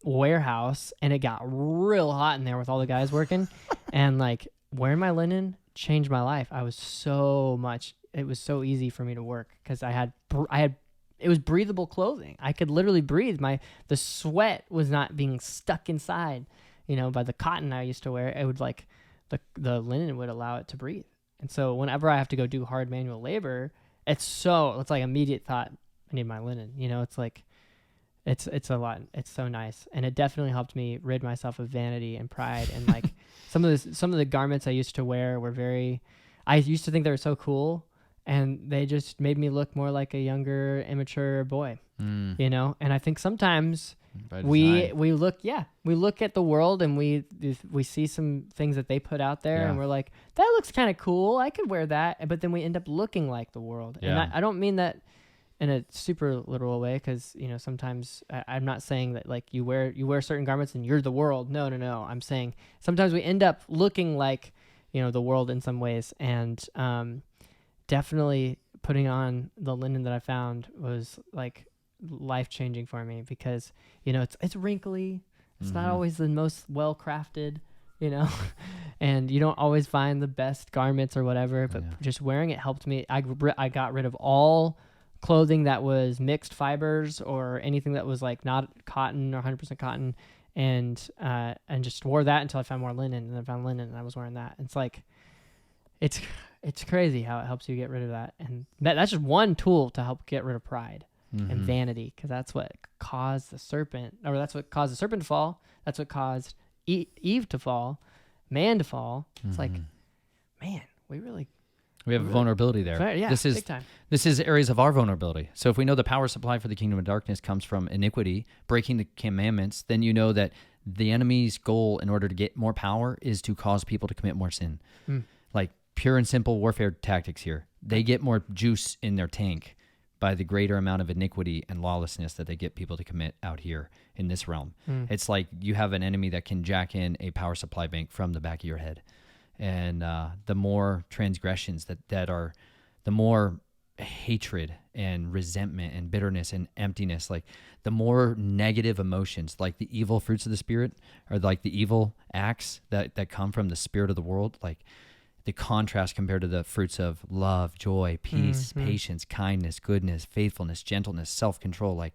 warehouse, and it got real hot in there with all the guys working, and like wearing my linen changed my life. It was so easy for me to work because it was breathable clothing. I could literally breathe. The sweat was not being stuck inside, by the cotton I used to wear. It would like the linen would allow it to breathe. And so whenever I have to go do hard manual labor, it's like immediate thought, I need my linen. It's like, it's a lot. It's so nice. And it definitely helped me rid myself of vanity and pride. And like some of the garments I used to wear I used to think they were so cool, and they just made me look more like a younger, immature boy, And I think sometimes we look at the world and we see some things that they put out there, and we're like, that looks kind of cool. I could wear that. But then we end up looking like the world. Yeah. And I don't mean that in a super literal way, because sometimes I'm not saying that like you wear certain garments and you're the world. No. I'm saying sometimes we end up looking like the world in some ways, and definitely putting on the linen that I found was like life-changing for me, because it's wrinkly, it's not always the most well crafted, and you don't always find the best garments or whatever, but just wearing it helped me. I got rid of all clothing that was mixed fibers or anything that was like not cotton or 100% cotton, and just wore that until I found more linen, and I found linen and I was wearing that. It's like it's it's crazy how it helps you get rid of that. And that's just one tool to help get rid of pride and vanity, because that's what caused the serpent, or that's what caused the serpent to fall. That's what caused Eve to fall, man to fall. It's like, man, we have vulnerability there. Yeah, big time. This is areas of our vulnerability. So if we know the power supply for the kingdom of darkness comes from iniquity, breaking the commandments, then you know that the enemy's goal in order to get more power is to cause people to commit more sin. Like pure and simple warfare tactics here. They get more juice in their tank by the greater amount of iniquity and lawlessness that they get people to commit out here in this realm. It's like you have an enemy that can jack in a power supply bank from the back of your head. And the more transgressions that are, the more hatred and resentment and bitterness and emptiness, like the more negative emotions, like the evil fruits of the Spirit, or like the evil acts that come from the spirit of the world, like the contrast compared to the fruits of love, joy, peace, patience, kindness, goodness, faithfulness, gentleness, self-control. Like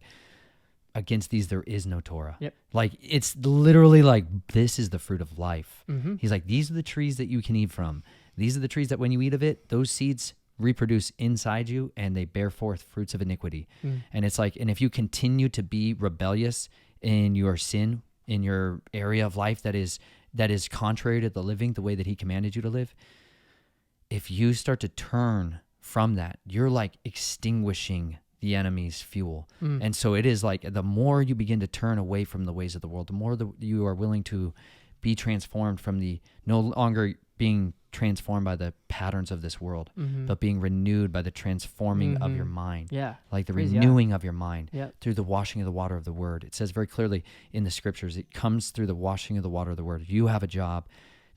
against these, there is no Torah. Yep. Like it's literally like, this is the fruit of life. He's like, these are the trees that you can eat from. These are the trees that when you eat of it, those seeds reproduce inside you and they bear forth fruits of iniquity. And it's like, and if you continue to be rebellious in your sin, in your area of life that is contrary to the living, the way that he commanded you to live, if you start to turn from that, you're like extinguishing the enemy's fuel. And so it is like, the more you begin to turn away from the ways of the world, the more you are willing to be transformed from the, no longer being transformed by the patterns of this world, but being renewed by the transforming of your mind. Yeah. Like the renewing of your mind Yep. through the washing of the water of the word. It says very clearly in the scriptures, it comes through the washing of the water of the word. You have a job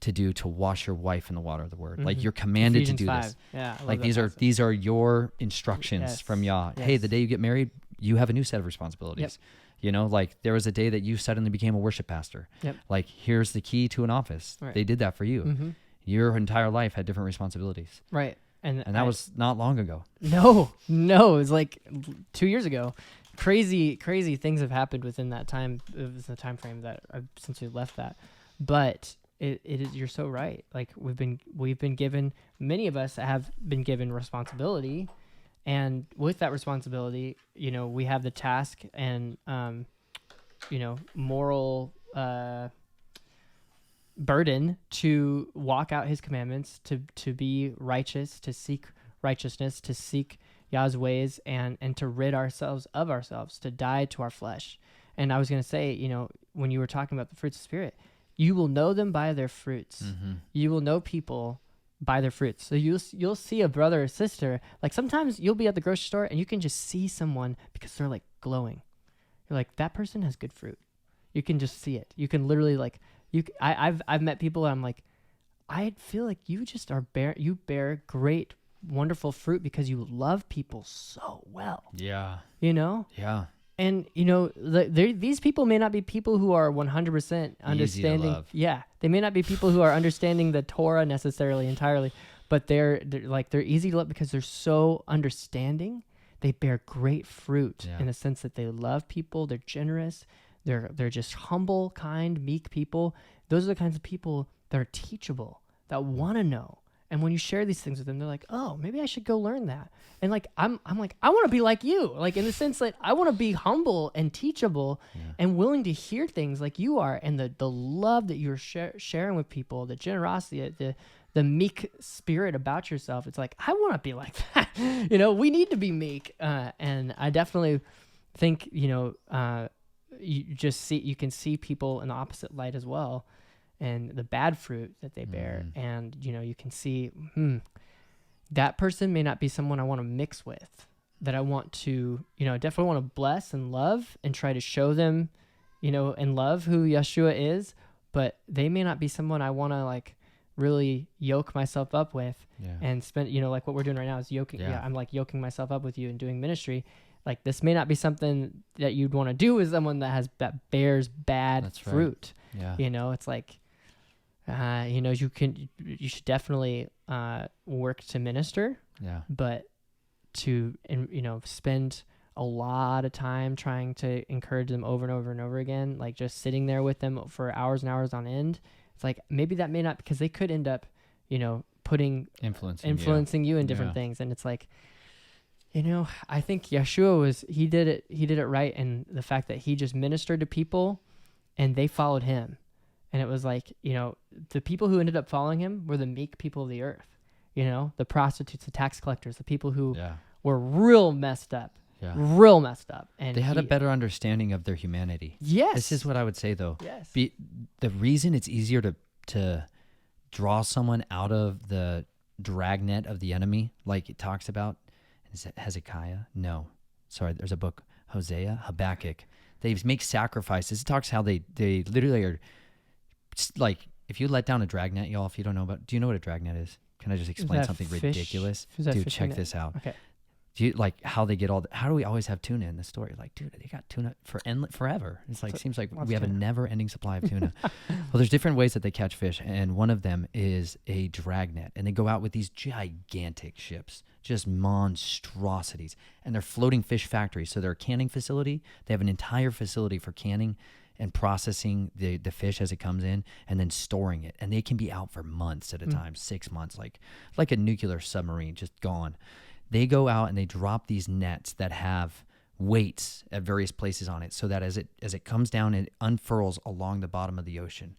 to do to wash your wife in the water of the word. Like you're commanded Ephesians to do 5. this. Yeah. I love Like that these passage. are your instructions Yes. from Yah. Yes. Hey, the day you get married, you have a new set of responsibilities. You know, like there was a day that you suddenly became a worship pastor. Yep. Like here's the key to an office. Right. They did that for you. Your entire life had different responsibilities. Right. And that was not long ago. No, it was like 2 years ago. Crazy things have happened within that time. It was the time frame that since we left that. But it is, you're so right. Like we've been given, many of us have been given responsibility, and with that responsibility, you know, we have the task and you know, moral burden to walk out his commandments, to be righteous, to seek righteousness, to seek Yah's ways, and to rid ourselves of ourselves, to die to our flesh. And I was going to say, you know, when you were talking about the fruits of the Spirit, you will know them by their fruits. You will know people by their fruits. So you'll see a brother or sister, like sometimes you'll be at the grocery store and you can just see someone because they're like glowing. You're like, that person has good fruit. You can just see it. You can literally like, I've met people and I'm like, I feel like you just you bear great, wonderful fruit because you love people so well. Yeah. You know? Yeah. And, you know, these people may not be people who are 100% understanding. Easy to love. Yeah. They may not be people who are understanding the Torah necessarily entirely, but they're easy to love because they're so understanding. They bear great fruit in the sense that they love people. They're generous. They're just humble, kind, meek people. Those are the kinds of people that are teachable, that want to know. And when you share these things with them, they're like, oh, maybe I should go learn that. And like, I'm like, I want to be like you, like in the sense that I want to be humble and teachable and willing to hear things like you are. And the love that you're sharing with people, the generosity, the meek spirit about yourself. It's like, I want to be like that. You know, we need to be meek. And I definitely think, you know, you can see people in the opposite light as well, and the bad fruit that they bear. And, you know, you can see, that person may not be someone I want to mix with, that I want to, you know, definitely want to bless and love and try to show them, you know, and love who Yeshua is, but they may not be someone I want to like really yoke myself up with and spend, you know, like what we're doing right now is yoking. I'm like yoking myself up with you and doing ministry. Like this may not be something that you'd want to do with someone that bears bad fruit. Yeah. You know, it's like, you know, you should definitely work to minister. Yeah. But to, you know, spend a lot of time trying to encourage them over and over and over again, like just sitting there with them for hours and hours on end. It's like maybe that may not, because they could end up, you know, influencing you in different Yeah. things. And it's like, I think Yeshua he did it right. And the fact that he just ministered to people and they followed him. And it was like, the people who ended up following him were the meek people of the earth, the prostitutes, the tax collectors, the people who were real messed up. Yeah. Real messed up. And They had a better understanding of their humanity. Yes. This is what I would say, though. Yes. The reason it's easier to draw someone out of the dragnet of the enemy, like it talks about, is it Hezekiah? No. Sorry, there's a book, Hosea, Habakkuk. They make sacrifices. It talks how they literally are, like, if you let down a dragnet, y'all, if you don't know about, do you know what a dragnet is? Can I just explain that something fish? ridiculous? Is that Dude, fishing check net? this out. Okay. Do you like how they get how do we always have tuna in the story? Like, dude, they got tuna forever. It's like, seems like we have a never ending supply of tuna. Well, there's different ways that they catch fish. And one of them is a dragnet. And they go out with these gigantic ships, just monstrosities. And they're floating fish factories. So they're a canning facility. They have an entire facility for canning and processing the fish as it comes in and then storing it. And they can be out for months at a time, 6 months, like a nuclear submarine, just gone. They go out and they drop these nets that have weights at various places on it so that as it comes down, it unfurls along the bottom of the ocean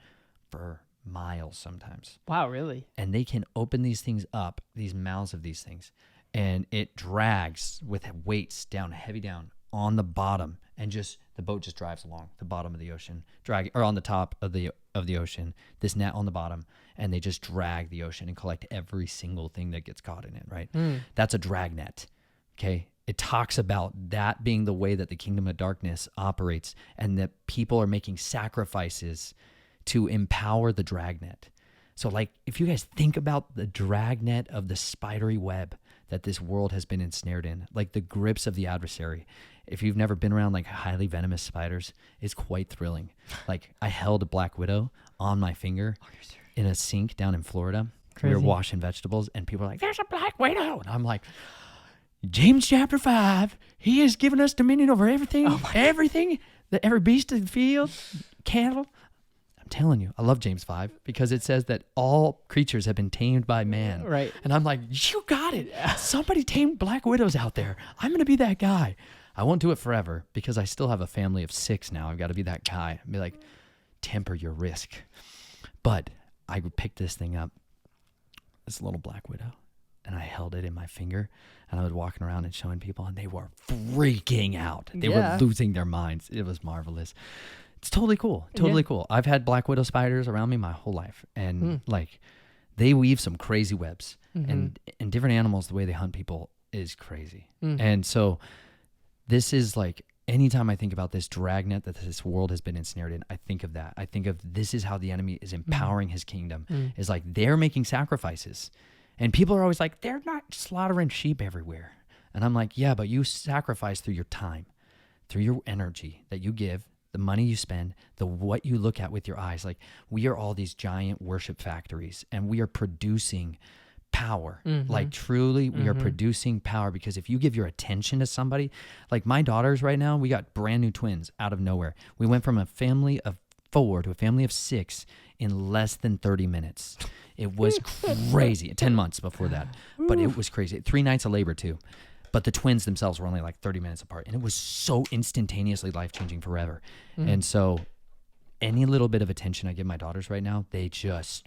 for miles sometimes. Wow, really? And they can open these things up, these mouths of these things, and it drags with weights down, heavy down on the bottom, and just the boat just drives along the bottom of the ocean, or on the top of the ocean, this net on the bottom, and they just drag the ocean and collect every single thing that gets caught in it, right? That's a dragnet, okay? It talks about that being the way that the kingdom of darkness operates, and that people are making sacrifices to empower the dragnet. So, like, if you guys think about the dragnet of the spidery web that this world has been ensnared in, like the grips of the adversary, if you've never been around like highly venomous spiders, it's quite thrilling. Like, I held a black widow on my finger in a sink down in Florida. Crazy. We were washing vegetables, and people were like, "There's a black widow," and I'm like, James chapter 5, he has given us dominion over everything, every beast of the field, cattle. I'm telling you, I love James 5 because it says that all creatures have been tamed by man. Right. And I'm like, you got it. Somebody tamed black widows out there. I'm going to be that guy. I won't do it forever because I still have a family of 6 now. I've got to be that guy and be like, temper your risk. But I picked this thing up, this little black widow, and I held it in my finger, and I was walking around and showing people, and they were freaking out. They were losing their minds. It was marvelous. It's totally cool. Totally cool. I've had black widow spiders around me my whole life, and like, they weave some crazy webs, and different animals, the way they hunt people is crazy. And so this is like, anytime I think about this dragnet that this world has been ensnared in, I think of that. I think of this is how the enemy is empowering his kingdom. Is like, they're making sacrifices. And people are always like, they're not slaughtering sheep everywhere. And I'm like, yeah, but you sacrifice through your time, through your energy that you give, the money you spend, what you look at with your eyes. Like, we are all these giant worship factories, and we are producing power. Like, truly, we are producing power, because if you give your attention to somebody, like my daughters right now, we got brand new twins out of nowhere. We went from a family of 4 to a family of 6 in less than 30 minutes. It was crazy. 10 months before that. But it was crazy. 3 nights of labor too. But the twins themselves were only like 30 minutes apart. And it was so instantaneously life-changing forever. And so any little bit of attention I give my daughters right now, they just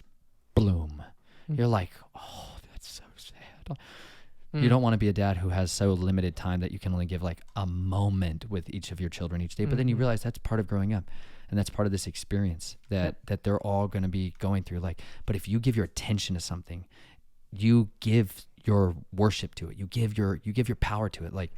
bloom. You're like, oh, that's so sad. You don't want to be a dad who has so limited time that you can only give like a moment with each of your children each day. But then you realize that's part of growing up. And that's part of this experience that they're all going to be going through. Like, but if you give your attention to something, you give your worship to it. You give your power to it. Like,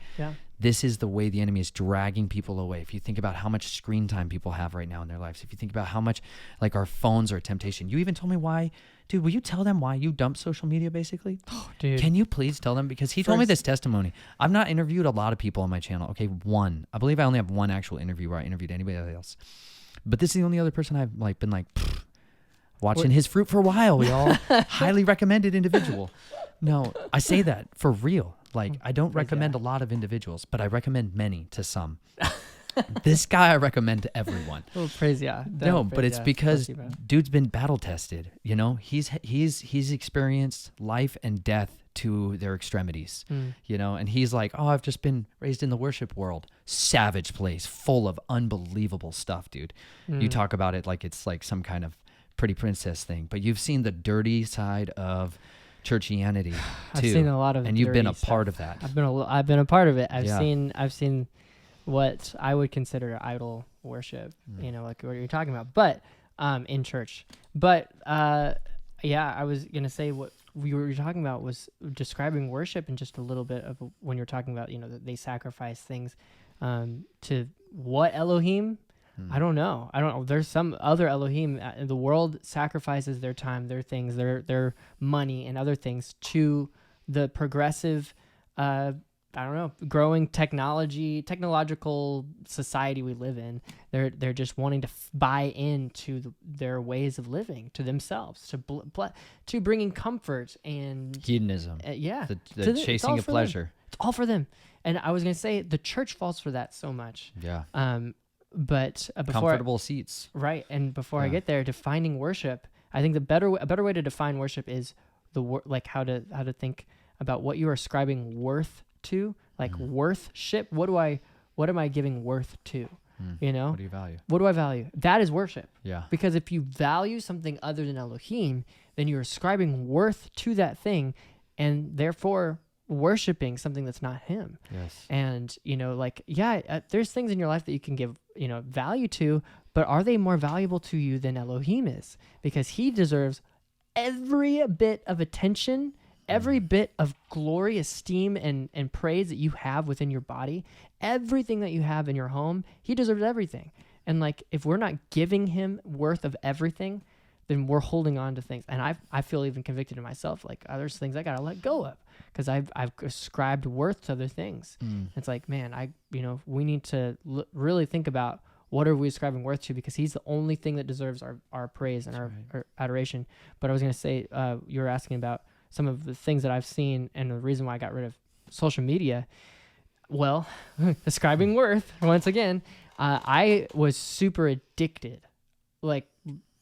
this is the way the enemy is dragging people away. If you think about how much screen time people have right now in their lives, if you think about how much, like, our phones are a temptation. You even told me why, dude, will you tell them why you dump social media, basically? Oh, dude. Can you please tell them? Because he told me this testimony. I've not interviewed a lot of people on my channel. Okay, one. I believe I only have one actual interview where I interviewed anybody else. But this is the only other person I've like been like watching his fruit for a while, y'all. Highly recommended individual. No, I say that for real. Like, I don't recommend a lot of individuals, but I recommend many to some. This guy I recommend to everyone. Oh, praise yeah. No, but it's because dude's been battle tested. You know, he's experienced life and death to their extremities. You know, and he's like, oh, I've just been raised in the worship world, savage place, full of unbelievable stuff, dude. You talk about it like it's like some kind of pretty princess thing, but you've seen the dirty side of churchianity too. I've seen a lot of, and you've been a dirty part stuff. of that. I've been a part of it. I've Yeah. seen what I would consider idol worship, you know, like what you're talking about, but in church. But yeah, I was gonna say what we were talking about was describing worship and just a little bit of when you're talking about, you know, that they sacrifice things to what Elohim. I don't know. There's some other Elohim. The world sacrifices their time, their things, their money, and other things to the progressive, growing technological society we live in. They're just wanting to buy into their ways of living, to themselves, to bringing comfort and Hedonism. Yeah, The chasing of pleasure. It's all for them. And I was gonna say the church falls for that so much. Yeah. But before Comfortable seats. right, and before I get there, defining worship, I think a better way to define worship is like how to think about what you are ascribing worth to, like worthship. What am I giving worth to? You know, What do you value? What do I value? That is worship. Yeah. Because if you value something other than Elohim, then you're ascribing worth to that thing, and therefore worshiping something that's not him. Yes. And, you know, like, there's things in your life that you can give, you know, value to, but are they more valuable to you than Elohim is? Because he deserves every bit of attention, every bit of glory, esteem, and praise that you have within your body, everything that you have in your home. He deserves everything. And like, if we're not giving him worth of everything, then we're holding on to things. And I feel even convicted in myself, like, there's things I gotta let go of because I've ascribed worth to other things. It's like, man, we need to really think about what are we ascribing worth to, because he's the only thing that deserves our praise and our adoration. But I was gonna say, you were asking about some of the things that I've seen and the reason why I got rid of social media. Well, ascribing worth once again. I was super addicted, like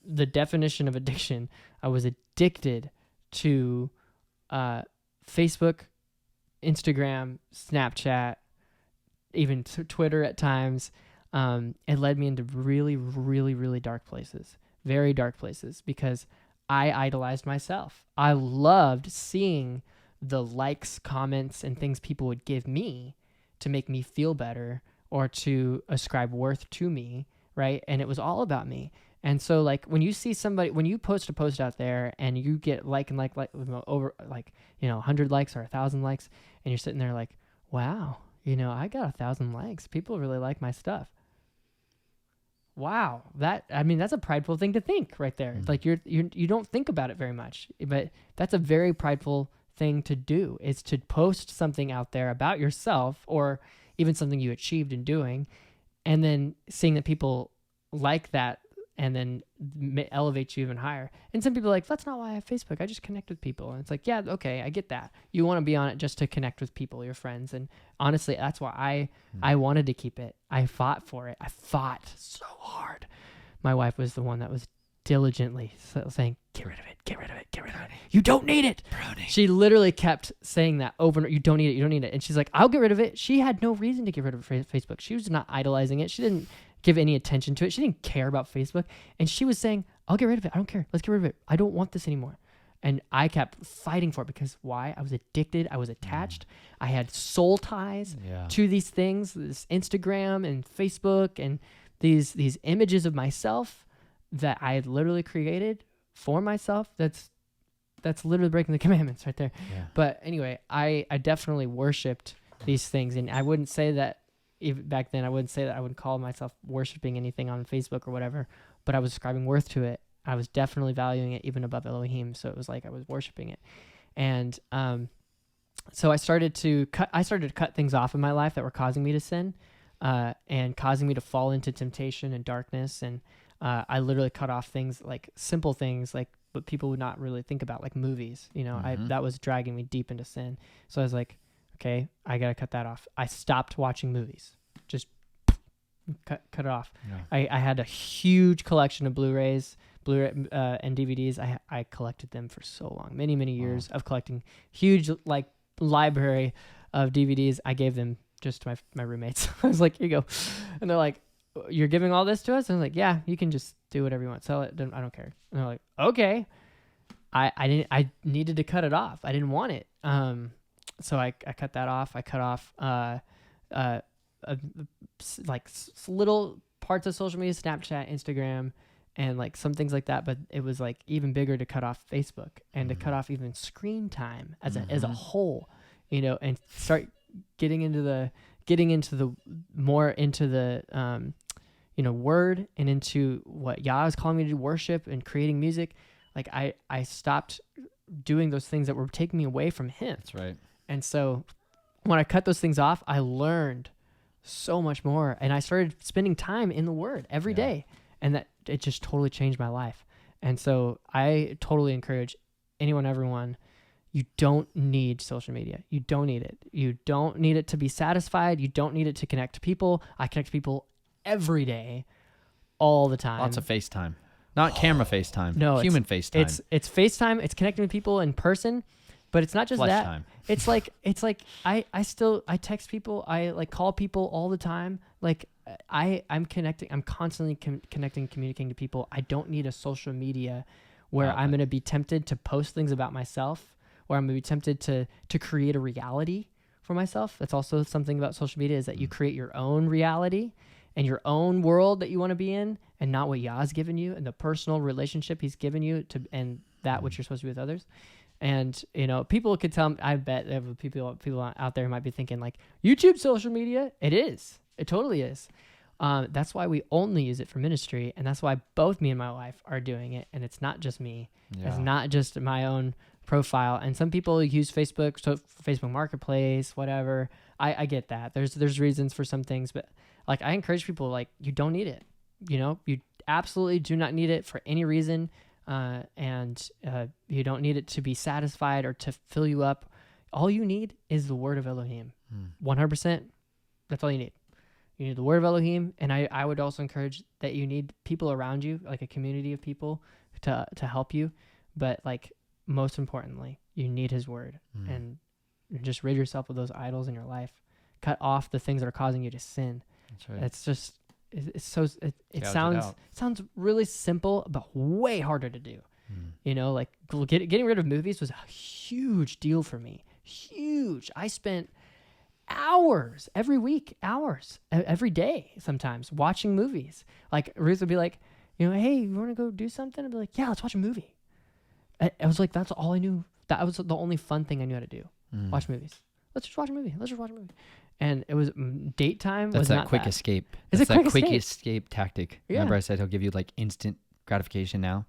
the definition of addiction. I was addicted to Facebook, Instagram, Snapchat, even Twitter at times. It led me into really, really, really dark places, very dark places, because I idolized myself. I loved seeing the likes, comments, and things people would give me to make me feel better or to ascribe worth to me, right? And it was all about me. And so, like, when you see somebody, when you post a post out there and you get like over 100 likes or 1,000 likes, and you're sitting there like, wow, I got 1,000 likes. People really like my stuff. Wow, that's a prideful thing to think right there. It's like you don't think about it very much, but that's a very prideful thing to do, is to post something out there about yourself or even something you achieved in doing, and then seeing that people like that and then elevate you even higher. And some people are like, that's not why I have Facebook. I just connect with people. And it's like, yeah, okay, I get that. You want to be on it just to connect with people, your friends. And honestly, that's why I wanted to keep it. I fought for it. I fought so hard. My wife was the one that was diligently saying, get rid of it, get rid of it, get rid of it. You don't need it. Brownie. She literally kept saying that over and over. You don't need it. You don't need it. And she's like, I'll get rid of it. She had no reason to get rid of Facebook. She was not idolizing it. She didn't give any attention to it. She didn't care about Facebook. And she was saying, I'll get rid of it. I don't care. Let's get rid of it. I don't want this anymore. And I kept fighting for it because why? I was addicted. I was attached. I had soul ties to these things, this Instagram and Facebook and these images of myself that I had literally created for myself. That's literally breaking the commandments right there. Yeah. But anyway, I definitely worshipped these things. And I wouldn't say that, even back then, I wouldn't call myself worshiping anything on Facebook or whatever, but I was ascribing worth to it. I was definitely valuing it even above Elohim. So it was like I was worshiping it. And so I started to cut things off in my life that were causing me to sin and causing me to fall into temptation and darkness. And I literally cut off things, like simple things, like what people would not really think about, like movies. That was dragging me deep into sin. So I was like, okay, I got to cut that off. I stopped watching movies. Just cut it off. Yeah. I had a huge collection of Blu-rays, and DVDs. I collected them for so long, many years of collecting huge like library of DVDs. I gave them just to my roommates. I was like, here you go. And they're like, you're giving all this to us? And I'm like, yeah, you can just do whatever you want. Sell it. I don't care. And they're like, okay. I needed to cut it off. I didn't want it. So I cut that off. I cut off, little parts of social media, Snapchat, Instagram, and like some things like that. But it was like even bigger to cut off Facebook and to cut off even screen time as a whole, you know, and start getting into the more into the, word and into what Yah is calling me to do, worship and creating music. Like I stopped doing those things that were taking me away from him. That's right. And so when I cut those things off, I learned so much more, and I started spending time in the Word every day, and that it just totally changed my life. And so I totally encourage everyone, you don't need social media. You don't need it. You don't need it to be satisfied. You don't need it to connect to people. I connect to people every day, all the time. Lots of FaceTime. Not camera FaceTime. No, human FaceTime. It's FaceTime. It's connecting with people in person, but it's not just Flesh that. time. It's like I text people. I like call people all the time. Like I'm connecting. I'm constantly connecting, communicating to people. I don't need a social media where I'm going to be tempted to post things about myself, or I'm going to be tempted to create a reality for myself. That's also something about social media, is that you create your own reality and your own world that you want to be in, and not what Yah's given you and the personal relationship he's given you to, and that which you're supposed to be with others. And, people could tell, I bet there are people out there who might be thinking like, YouTube social media. It is. It totally is. That's why we only use it for ministry. And that's why both me and my wife are doing it. And it's not just me. Yeah. It's not just my own profile. And some people use Facebook, so Facebook Marketplace, whatever. I get that. There's reasons for some things, but like I encourage people, like, you don't need it. You absolutely do not need it for any reason. And you don't need it to be satisfied or to fill you up. All you need is the word of Elohim. 100%. That's all you need. You need the word of Elohim. And I would also encourage that you need people around you, like a community of people to help you. But like, most importantly, you need his word, and just rid yourself of those idols in your life. Cut off the things that are causing you to sin. That's right. It's just, it sounds really simple, but way harder to do. Like getting rid of movies was a huge deal for me. Huge. I spent hours every week, every day, sometimes watching movies. Like Ruth would be like, hey, you want to go do something? I'd be like, yeah, let's watch a movie. I was like, that's all I knew. That was the only fun thing I knew how to do. Watch movies. Let's just watch a movie. And it was date time. That's was that not quick that. escape. It's That's a that quick quick escape. escape tactic. Yeah. Remember I said he'll give you like instant gratification now?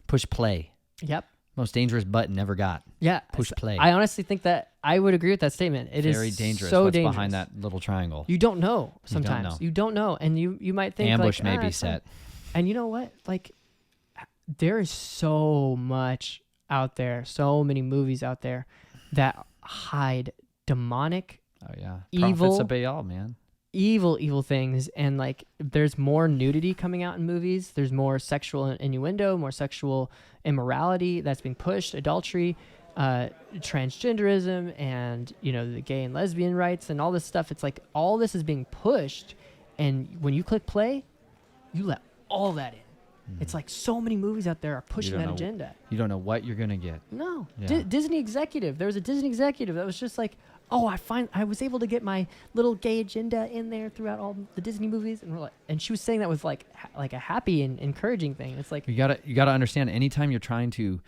Push play. Yep. Most dangerous button ever got. Yeah. Push play. I honestly think that I would agree with that statement. It is very dangerous. So What's dangerous. behind that little triangle? You don't know sometimes. You don't know. And you might think ambush like, may be it's set. fine. And you know what? Like, there is so much out there, so many movies out there that hide demonic, evil, prophets of Baal, man. evil things. And like, there's more nudity coming out in movies. There's more sexual innuendo, more sexual immorality that's being pushed, adultery, transgenderism, and the gay and lesbian rights and all this stuff. It's like all this is being pushed, and when you click play, you let all that in. It's like so many movies out there are pushing that agenda. You don't know what you're gonna get. No. Yeah. Disney executive. There was a Disney executive that was just like, I was able to get my little gay agenda in there throughout all the Disney movies, and she was saying that was like a happy and encouraging thing. It's like you gotta understand, anytime you're trying to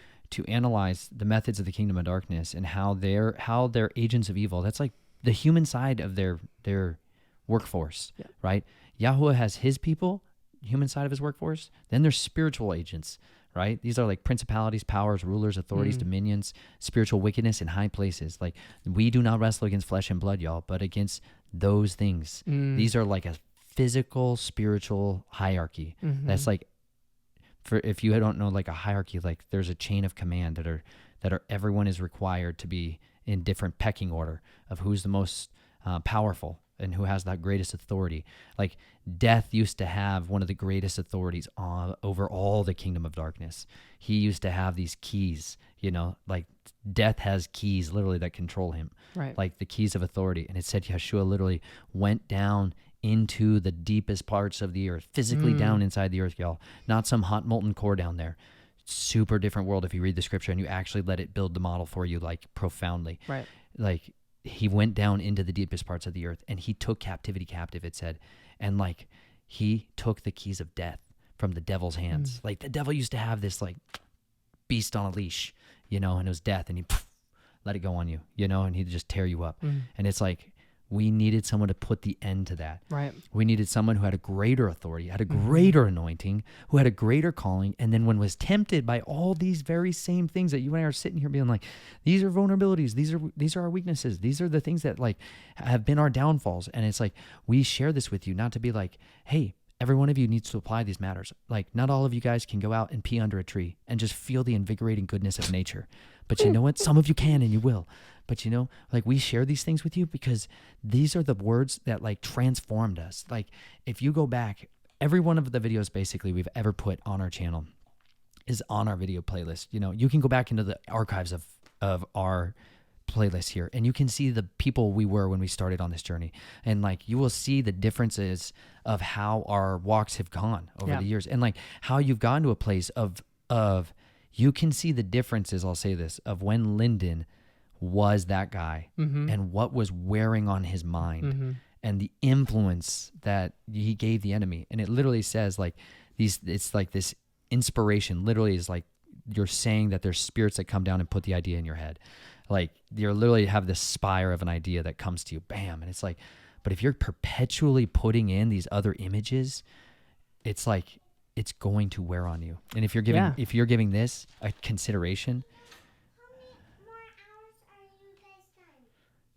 analyze the methods of the kingdom of darkness and how they're agents of evil, that's like the human side of their workforce, right? Yahuah has his people, human side of his workforce. Then there's spiritual agents, right? These are like principalities, powers, rulers, authorities, dominions, spiritual wickedness in high places. Like, we do not wrestle against flesh and blood, y'all, but against those things. These are like a physical, spiritual hierarchy. That's like, if you don't know, like a hierarchy, like there's a chain of command that are everyone is required to be in different pecking order of who's the most powerful. and who has the greatest authority. Like death used to have one of the greatest authorities over all the kingdom of darkness. He used to have these keys, like death has keys literally that control him, Right. like the keys of authority. And it said Yeshua literally went down into the deepest parts of the earth, physically down inside the earth, y'all. Not some hot molten core down there. Super different world if you read the scripture and you actually let it build the model for you, like profoundly. Right. Like he went down into the deepest parts of the earth and he took captivity captive, it said. And like he took the keys of death from the devil's hands. Like the devil used to have this like beast on a leash, and it was death, and he let it go on you, and he'd just tear you up. And it's like, we needed someone to put the end to that. Right. We needed someone who had a greater authority, had a greater anointing, who had a greater calling, and then when was tempted by all these very same things that you and I are sitting here being like, these are vulnerabilities, these are our weaknesses, these are the things that like have been our downfalls. And it's like, we share this with you, not to be like, hey, every one of you needs to apply these matters. Like, not all of you guys can go out and pee under a tree and just feel the invigorating goodness of nature. But you know what? Some of you can and you will. But like we share these things with you because these are the words that like transformed us. Like if you go back, every one of the videos basically we've ever put on our channel is on our video playlist. You can go back into the archives of our playlist here and you can see the people we were when we started on this journey. And like you will see the differences of how our walks have gone over the years and like how you've gone to a place of you can see the differences, I'll say this, of when Linden was that guy and what was wearing on his mind and the influence that he gave the enemy. And it literally says like it's like this inspiration literally is like you're saying that there's spirits that come down and put the idea in your head. Like you literally have this spire of an idea that comes to you, bam. And it's like, but if you're perpetually putting in these other images, it's like, it's going to wear on you. And if you're giving this a consideration,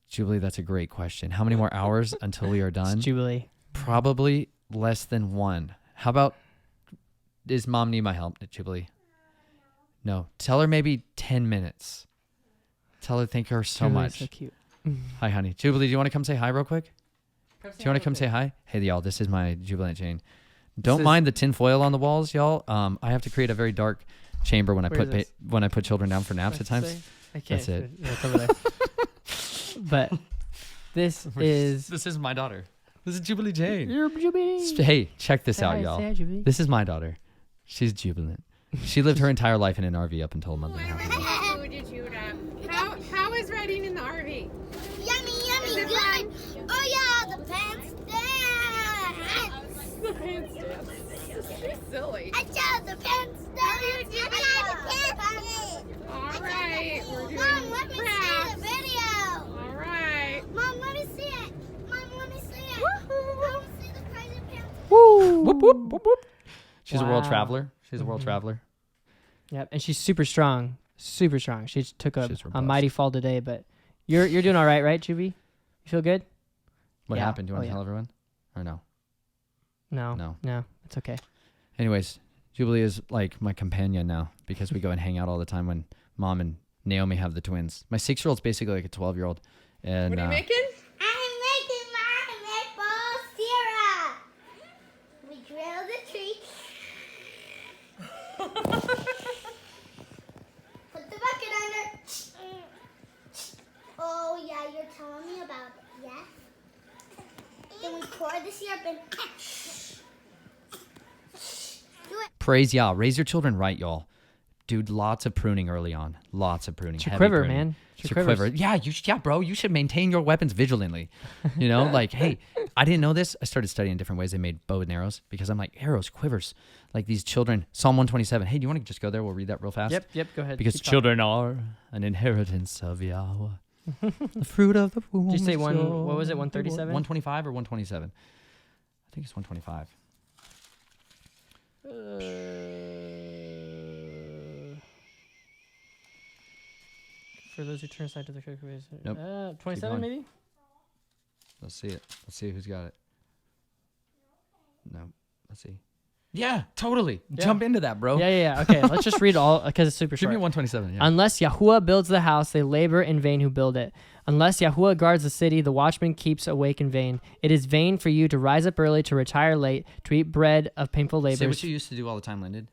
Jubilee, that's a great question. How many more hours until we are done? It's Jubilee. Probably less than 1. How about, does mom need my help, Jubilee? No. Tell her maybe 10 minutes. Tell her thank her so Jubilee's much. So cute. Hi, honey. Jubilee, do you want to come say hi real quick? Do you want to come say hi? Hey, y'all, this is my Jubilant Jane. Don't mind the tin foil on the walls, y'all. I have to create a very dark chamber when I put children down for naps at times. I can't. That's it. Yeah, it's over there. But this is my daughter. This is Jubilee Jane. You're Jubilee. Hey, check this out, Say y'all. hi, Jubilee. This is my daughter. She's jubilant. She lived her entire life in an RV up until a month and a half ago. How is riding in the RV? Yummy, good. Oh yeah, the pants dance. The pants dance. She's silly. I saw the pants dance. All right, we're doing Mom, let me see crafts. the video. All right. Mom, let me see it. Mom, let me see it. I want to see the crazy pants. Woo. Whoop, whoop, whoop, whoop. She's a world Wow. traveler. She's a world traveler. Yep, and she's super strong. Super strong. She took a She's robust. mighty fall today, but you're doing all right, Juby? You feel good? What Yeah. happened? Do you want Oh, to yeah. tell everyone? Or no? No, it's okay. Anyways, Jubilee is like my companion now because we go and hang out all the time when mom and Naomi have the twins. My 6-year-old's basically like a 12-year-old. And What are you making? I'm making my maple syrup. We drill the tree. Put the bucket under. Oh yeah, you're telling me about it. Yes. Then we pour the syrup in. Do it. praise Yah. Raise your children right, y'all. Dude, lots of pruning early on. Lots of pruning. It's your Heavy quiver, pruning. man. It's your quiver. Yeah, bro. You should maintain your weapons vigilantly. You know, like, hey, I didn't know this. I started studying different ways they made bow and arrows because I'm like, arrows, quivers. Like these children. Psalm 127. Hey, do you want to just go there? We'll read that real fast. Yep, go ahead. Because Keep talking. children are an inheritance of Yahuah. The fruit of the womb. Did you say is one? yours. What was it? 137. 125 or 127? I think it's 125. For those who turn aside to the crooked ways. Nope. 27 going. maybe? Let's see it. Let's see who's got it. No. Let's see. Yeah, totally. Yeah. Jump into that, bro. Yeah. Okay, let's just read all because it's super Give me short. 127. Yeah. Unless Yahuah builds the house, they labor in vain who build it. Unless Yahuah guards the city, the watchman keeps awake in vain. It is vain for you to rise up early, to retire late, to eat bread of painful labors. Say what you used to do all the time, Linden.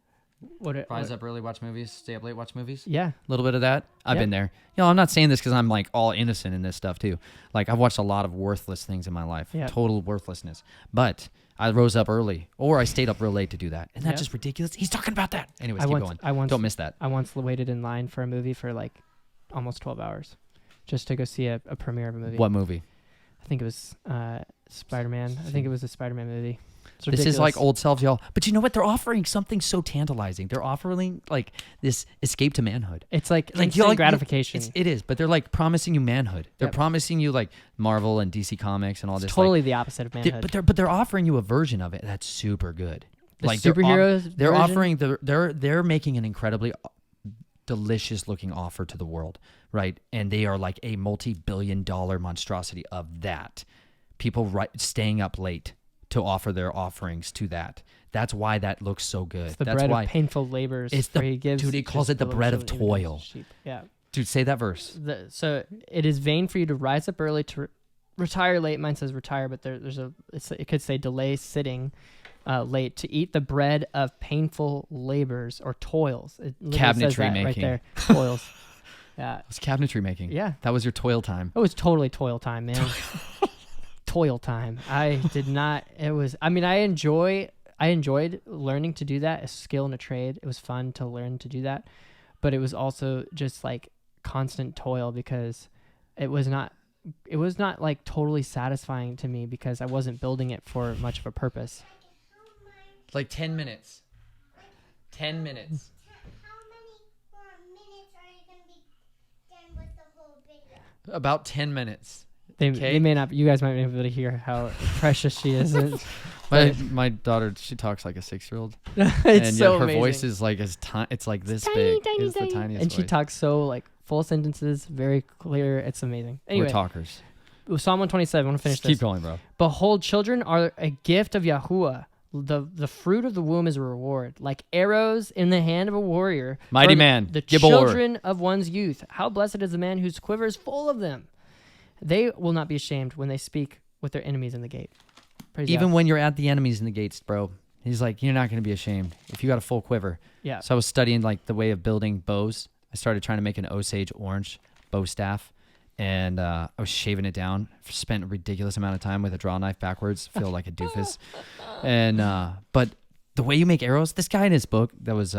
What- Rise up early, watch movies. Stay up late, watch movies. Yeah. A little bit of that. I've Yeah. been there. You know, I'm not saying this because I'm like all innocent in this stuff too. Like I've watched a lot of worthless things in my life. Yeah. Total worthlessness. But I rose up early or I stayed up real late to do that. Isn't that Yeah. just ridiculous? He's talking about that. Anyways, I keep once- going. I once- Don't miss that. I once waited in line for a movie for like almost 12 hours just to go see a premiere of a movie. What movie? I think it was Spider-Man. I think it was a Spider-Man movie. It's This is like ridiculous. old selves, y'all. But you know what? They're offering something so tantalizing. They're offering like this escape to manhood. It's like Like instant y'all, gratification. It is, but they're like promising you manhood. They're Yep. promising you like Marvel and DC Comics and all It's this. totally like, the opposite of they- manhood. but they're offering you a version of it that's super good. The like superheroes they're version? offering they're making an incredibly delicious looking offer to the world, right? And they are like a multi-billion-dollar monstrosity of that. People staying up late to offer their offerings to that. That's why that looks so good. It's the That's bread why of painful labors. it's where the- he gives dude, he calls just it the little bread of children even toil. as sheep. Yeah. Dude, say that verse. So it is vain for you to rise up early to retire late. Mine says retire, but it could say delay sitting late to eat the bread of painful labors or toils. It literally says Cabinetry that right making. there. Toils. Yeah. It was cabinetry making. Yeah. That was your toil time. It was totally toil time, man. Toil time. I did not. It was. I mean, I enjoyed learning to do that. A skill and a trade. It was fun to learn to do that, but it was also just like constant toil because it was not like totally satisfying to me because I wasn't building it for much of a purpose. Like 10 minutes. 10 minutes. How many more minutes are you going to be done with the whole video? About 10 minutes. They Okay. may not. You guys might be able to hear how precious she is. My daughter, she talks like a 6-year-old. It's And so yet her amazing. voice is like it's like this tiny, big. tiny, It's tiny. the tiniest And she voice. talks so like full sentences, very clear. It's amazing. We're Anyway, talkers. Psalm 127. I want to finish Just keep this. going, bro. Behold, children are a gift of Yahuah. The fruit of the womb is a reward, like arrows in the hand of a warrior. Mighty For man, the Gibor. children of one's youth. How blessed is the man whose quiver is full of them. They will not be ashamed when they speak with their enemies in the gate. Praise Even Yah. when you're at the enemies in the gates, bro. He's like, you're not going to be ashamed if you got a full quiver. Yeah. So I was studying like the way of building bows. I started trying to make an Osage orange bow staff, and I was shaving it down. Spent a ridiculous amount of time with a draw knife backwards. Feel like a doofus. And but the way you make arrows, this guy in his book that was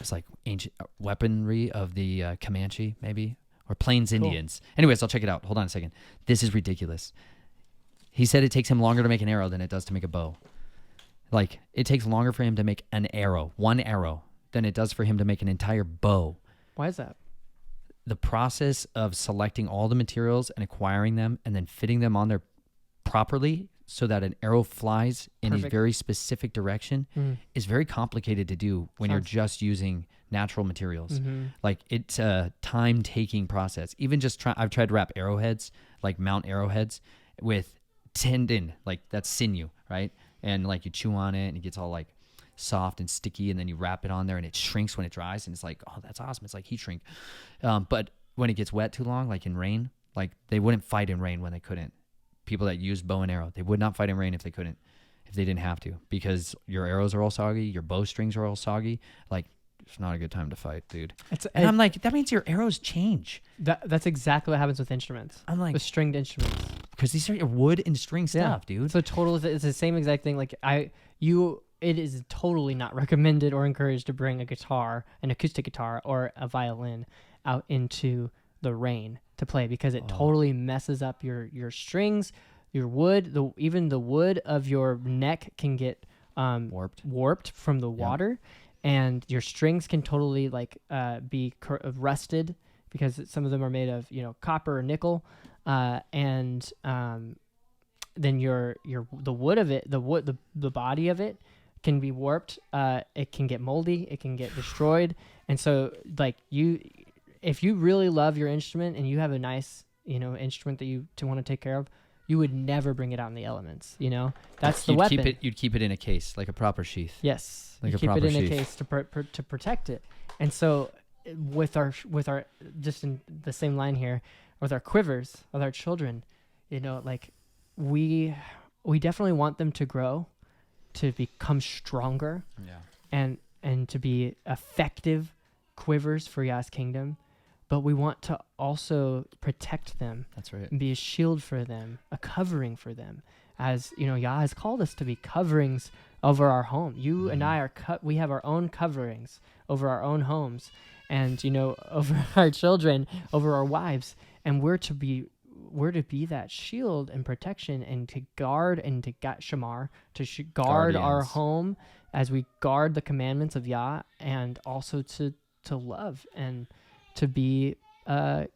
it's like ancient weaponry of the Comanche maybe or Plains Indians. Anyways, I'll check it out. Hold on a second. This is ridiculous. He said it takes him longer to make an arrow than it does to make a bow. Like, it takes longer for him to make an arrow, one arrow, than it does for him to make an entire bow. Why is that? The process of selecting all the materials and acquiring them and then fitting them on there properly so that an arrow flies in a Perfect. very specific direction is very complicated to do when you're Sounds- just using natural materials. Mhm. Like, it's a time-taking process. Even just I've tried to wrap arrowheads, like mount arrowheads, with tendon, like that's sinew, right? And like you chew on it and it gets all like soft and sticky, and then you wrap it on there and it shrinks when it dries, and it's like, oh, that's awesome. It's like heat shrink. But when it gets wet too long, like in rain, like they wouldn't fight in rain when they couldn't. People that use bow and arrow, they would not fight in rain if they couldn't, if they didn't have to, because your arrows are all soggy, your bow strings are all soggy. Like, it's not a good time to fight, dude. And I'm like, that means your arrows change. That's exactly what happens with instruments. I'm like, With stringed instruments. because these are your wood and string stuff, dude. So it's the same exact thing. Like it is totally not recommended or encouraged to bring a guitar, an acoustic guitar, or a violin out into the rain to play because it totally messes up your strings, your wood. Even the wood of your neck can get warped from the water, and your strings can totally be rusted because some of them are made of copper or nickel, and then the wood of it, the body of it can be warped. It can get moldy. It can get destroyed. And so, if you really love your instrument and you have a nice, instrument that you want to take care of, you would never bring it out in the elements. You know, that's the you'd weapon. You'd keep it in a case, like a proper sheath. Yes, Like you a keep it proper in a sheath. case to protect it. And so, with our just in the same line here, with our quivers, with our children, you know, like we definitely want them to grow, to become stronger, and to be effective quivers for Yah's kingdom. But we want to also protect them. That's right. And be a shield for them, a covering for them. As you know, Yah has called us to be coverings over our home. You and I we have our own coverings over our own homes, and you know, over our children, over our wives, and we're to be that shield and protection, and to guard and to shamar, to guard our Guardians. home as we guard the commandments of Yah, and also to love and to be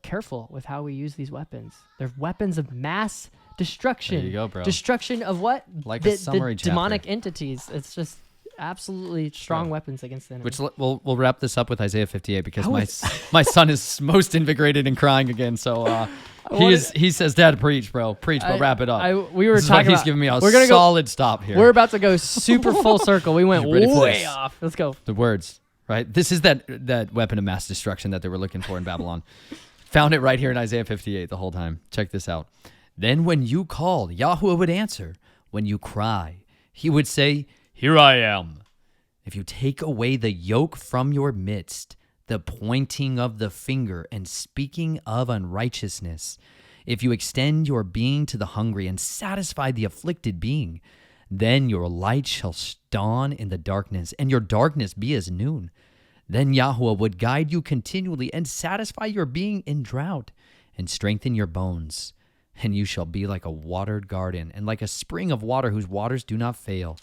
careful with how we use these weapons. They're weapons of mass destruction. There you go, bro. Destruction of what? Like the a summary chapter. demonic entities. It's just absolutely strong Bro. weapons against the enemy. Which we'll wrap this up with Isaiah 58 because my son is most invigorated and crying again. So he says, "Dad, preach, bro, preach, but wrap it up." We were This is talking like he's about, giving me a we're gonna solid stop here. We're about to go super full circle. We went You ready for way this? off. Let's go. The words, right? This is that weapon of mass destruction that they were looking for in Babylon. Found it right here in Isaiah 58 the whole time. Check this out. Then when you called, Yahuah would answer. When you cry, he would say, "Here I am." If you take away the yoke from your midst, the pointing of the finger and speaking of unrighteousness, if you extend your being to the hungry and satisfy the afflicted being, then your light shall dawn in the darkness, and your darkness be as noon. Then Yahuah would guide you continually and satisfy your being in drought and strengthen your bones. And you shall be like a watered garden and like a spring of water whose waters do not fail.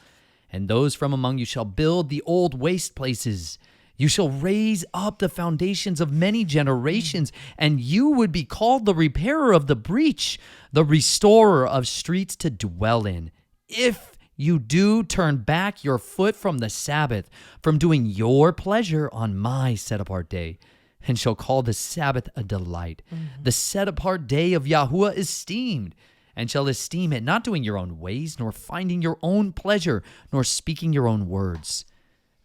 And those from among you shall build the old waste places. You shall raise up the foundations of many generations, and you would be called the repairer of the breach, the restorer of streets to dwell in. If you do turn back your foot from the Sabbath, from doing your pleasure on my set-apart day, and shall call the Sabbath a delight. The set-apart day of Yahuah esteemed, and shall esteem it, not doing your own ways, nor finding your own pleasure, nor speaking your own words.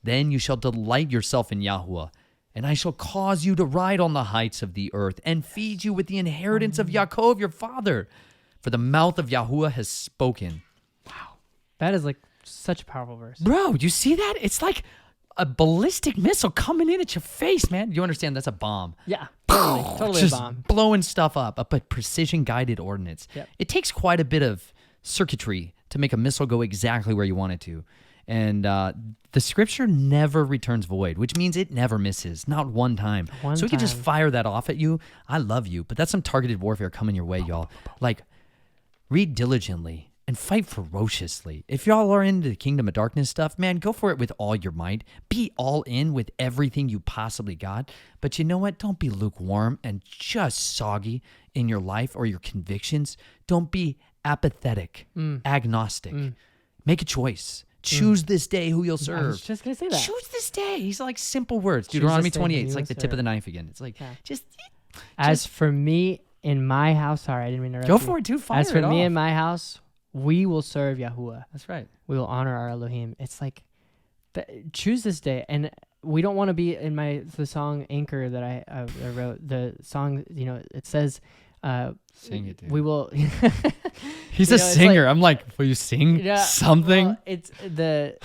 Then you shall delight yourself in Yahuah, and I shall cause you to ride on the heights of the earth, and feed you with the inheritance of Yaakov your father. For the mouth of Yahuah has spoken. That is like such a powerful verse. Bro, you see that? It's like a ballistic missile coming in at your face, man. You understand that's a bomb. Yeah, totally Just a bomb. blowing stuff up, a precision-guided ordnance. Yep. It takes quite a bit of circuitry to make a missile go exactly where you want it to. And the scripture never returns void, which means it never misses, not one time. So we can just fire that off at you. I love you, but that's some targeted warfare coming your way, y'all. Like, read diligently and fight ferociously. If y'all are into the Kingdom of Darkness stuff, man, go for it with all your might. Be all in with everything you possibly got. But you know what? Don't be lukewarm and just soggy in your life or your convictions. Don't be apathetic, agnostic. Make a choice. Choose this day who you'll serve. I was just going to say that. Choose this day. He's like simple words. Choose Deuteronomy this day 28. who It's you like the will tip of the serve. knife again. It's like, Yeah. just As for me in my house, sorry, I didn't mean to interrupt go you. for it, dude. Fire As for it me off. and my house, we will serve Yahuah. That's right. We will honor our Elohim. It's like, choose this day. And we don't want to be in the song Anchor that I wrote. The song, you know, it says, Sing it, dude. we will. He's You a know, it's singer. like- I'm like, will you sing Yeah, something? well, it's the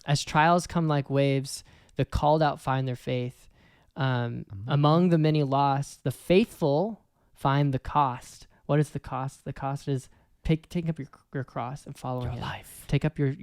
as trials come like waves, the called out find their faith. Among the many lost, the faithful find the cost. What is the cost? The cost is take up your cross and follow Your him. life. Take up your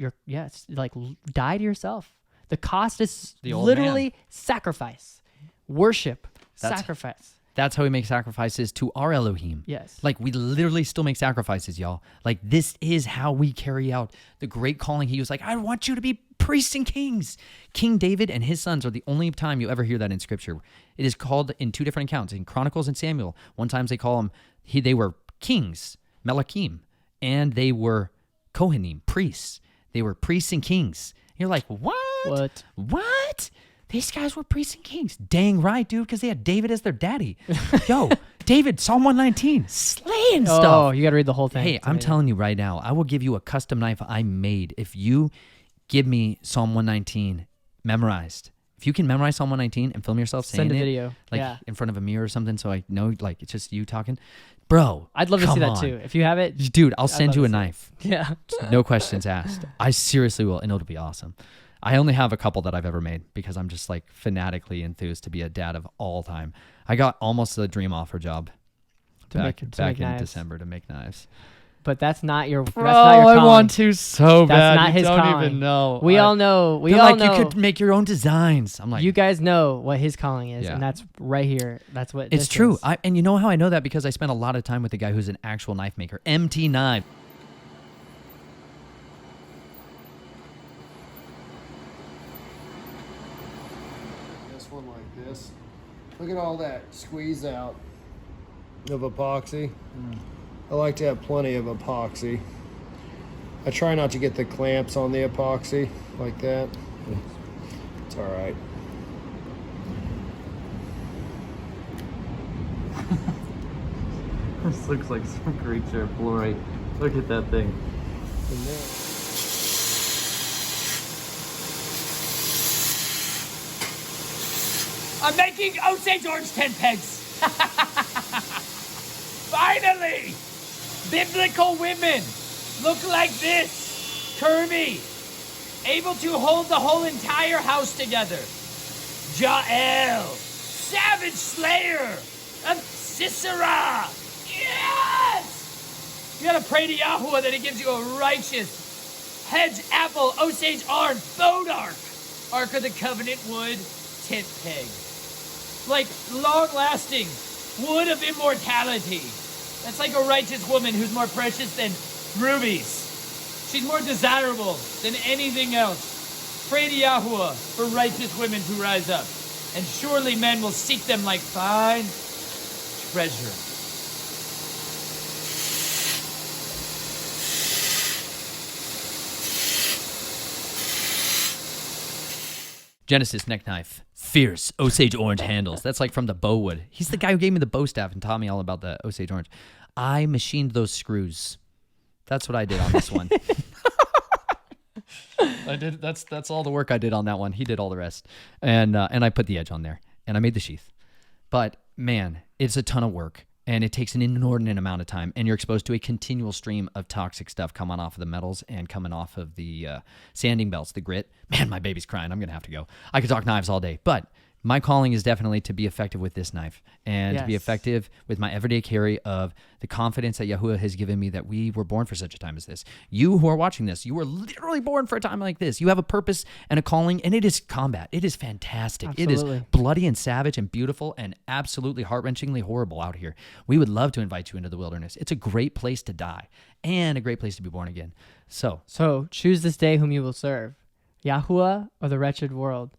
die to yourself. The cost is The old literally sacrifice, worship, That's- sacrifice. That's how we make sacrifices to our Elohim. Yes. Like, we literally still make sacrifices, y'all. Like, this is how we carry out the great calling. He was like, I want you to be priests and kings. King David and his sons are the only time you ever hear that in Scripture. It is called in two different accounts, in Chronicles and Samuel. One time they call them, they were kings, Melachim, and they were Kohanim, priests. They were priests and kings. You're like, what? What? What? These guys were priests and kings. Dang right, dude, because they had David as their daddy. Yo, David, Psalm 119, slaying stuff. Oh, you got to read the whole thing. Hey, It's I'm amazing. telling you right now, I will give you a custom knife I made if you give me Psalm 119 memorized. If you can memorize Psalm 119 and film yourself saying Send a it, video. like Yeah. in front of a mirror or something, so I know like it's just you talking, bro. I'd love to see come that on. too. If you have it, Dude, I'll I'd send love you to a see it. knife. yeah. No questions asked. I seriously will, and it'll be awesome. I only have a couple that I've ever made because I'm just like fanatically enthused to be a dad of all time. I got almost a dream offer job back make in knives. December to make knives. But that's not your. Bro, that's not your I calling. want to so That's bad. not You his don't calling. even know. We all know. We They're all like, know. you could make your own designs. I'm like, you guys know what his calling is, Yeah. and that's right here. That's what it's this true. is. And you know how I know that? Because I spent a lot of time with the guy who's an actual knife maker. MT Knife. This one like this. Look at all that squeeze out of epoxy. I like to have plenty of epoxy. I try not to get the clamps on the epoxy like that. It's all right. This looks like some creature of fluorite. Look at that thing. And then, I'm making Osage orange tent pegs. Finally! Biblical women look like this. Curvy. Able to hold the whole entire house together. Jael. Savage slayer of Sisera. Yes! You gotta pray to Yahuah that he gives you a righteous hedge apple Osage orange bodark. Ark of the Covenant wood tent peg. Like long-lasting wood of immortality. That's like a righteous woman who's more precious than rubies. She's more desirable than anything else. Pray to Yahuah for righteous women to rise up, and surely men will seek them like fine treasure. Genesis neck knife. Fierce Osage orange handles. That's like from the bow wood. He's the guy who gave me the bow staff and taught me all about the Osage orange. I machined those screws. That's what I did on this one. I did. That's all the work I did on that one. He did all the rest, and I put the edge on there, and I made the sheath. But man, it's a ton of work, and it takes an inordinate amount of time, and you're exposed to a continual stream of toxic stuff coming off of the metals and coming off of the sanding belts, the grit. Man, my baby's crying. I'm gonna have to go. I could talk knives all day, but my calling is definitely to be effective with this knife and to be Yes. effective with my everyday carry of the confidence that Yahuah has given me that we were born for such a time as this. You who are watching this, you were literally born for a time like this. You have a purpose and a calling, and it is combat. It is fantastic. It is Absolutely. bloody and savage and beautiful and absolutely heart-wrenchingly horrible out here. We would love to invite you into the wilderness. It's a great place to die and a great place to be born again. So, So choose this day whom you will serve, Yahuah or the wretched world.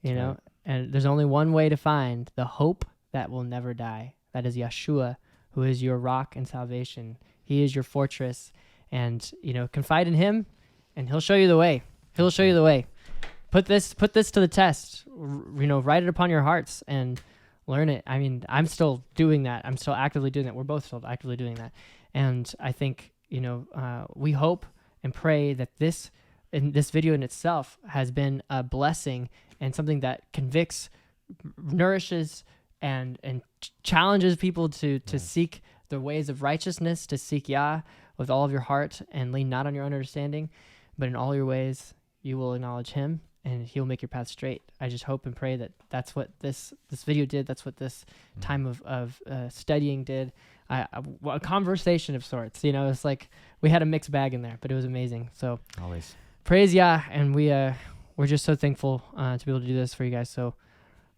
You know, and there's only one way to find the hope that will never die. That is Yeshua, who is your rock and salvation. He is your fortress, and you know, confide in Him, and He'll show you the way. He'll show you the way. Put this to the test. You know, write it upon your hearts and learn it. I mean, I'm still doing that. I'm still actively doing that. We're both still actively doing that, and I think we hope and pray that this video in itself has been a blessing and something that convicts, nourishes, and challenges people to seek the ways of righteousness, to seek Yah with all of your heart and lean not on your own understanding, but in all your ways you will acknowledge Him and He'll make your path straight. I just hope and pray that that's what this video did. That's what this time of studying did. A conversation of sorts. You know, it's like we had a mixed bag in there, but it was amazing. So always. praise Yah, and we're just so thankful to be able to do this for you guys. So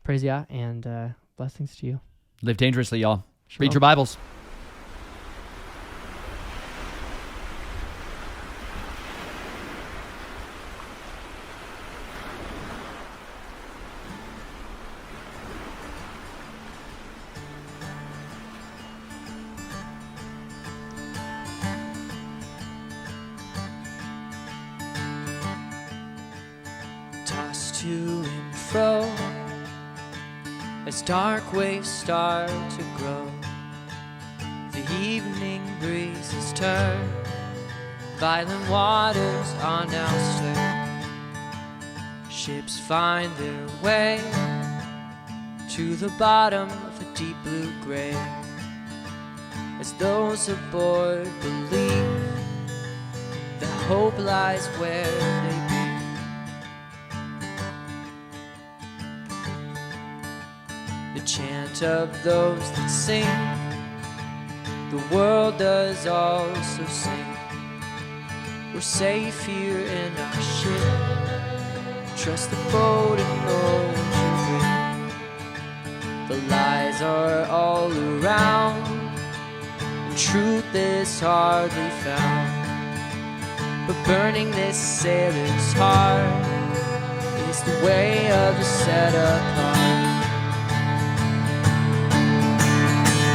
praise Yah, and blessings to you. Live dangerously, y'all. Shalom. Read your Bibles. Tossed to and fro as dark waves start to grow. The evening breezes turn, violent waters are now stirred. Ships find their way to the bottom of a deep blue grave, as those aboard believe that hope lies where they be. The chant of those that sing, the world does also sing. We're safe here in our ship, trust the boat and hold your grip. The lies are all around, and truth is hardly found. But burning this sailor's heart is the way of the set apart.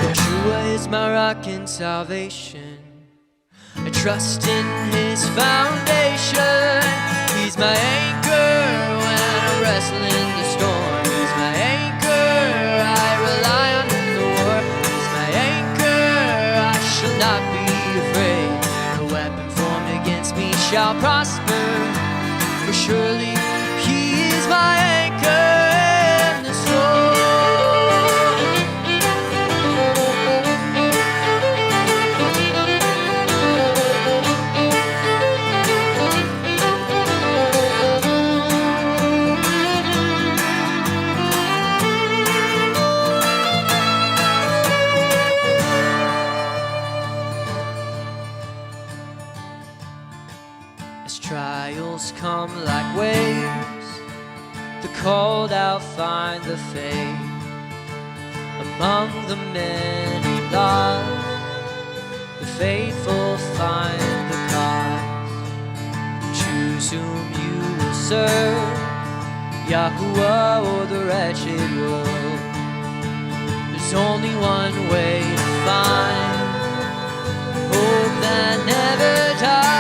Yahuah is my rock and salvation, I trust in his foundation. He's my anchor when I'm wrestling the storm. He's my anchor I rely on in the war. He's my anchor, I shall not be afraid. No weapon formed against me shall prosper, for surely he is my anchor in the storm. Trials come like waves, the called out find the faith. Among the many lost, the faithful find the cause. Choose whom you will serve, Yahuah or the wretched world. There's only one way to find hope that never dies.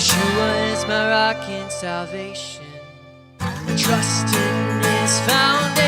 Yahuah is my rock and salvation, I trust in his foundation.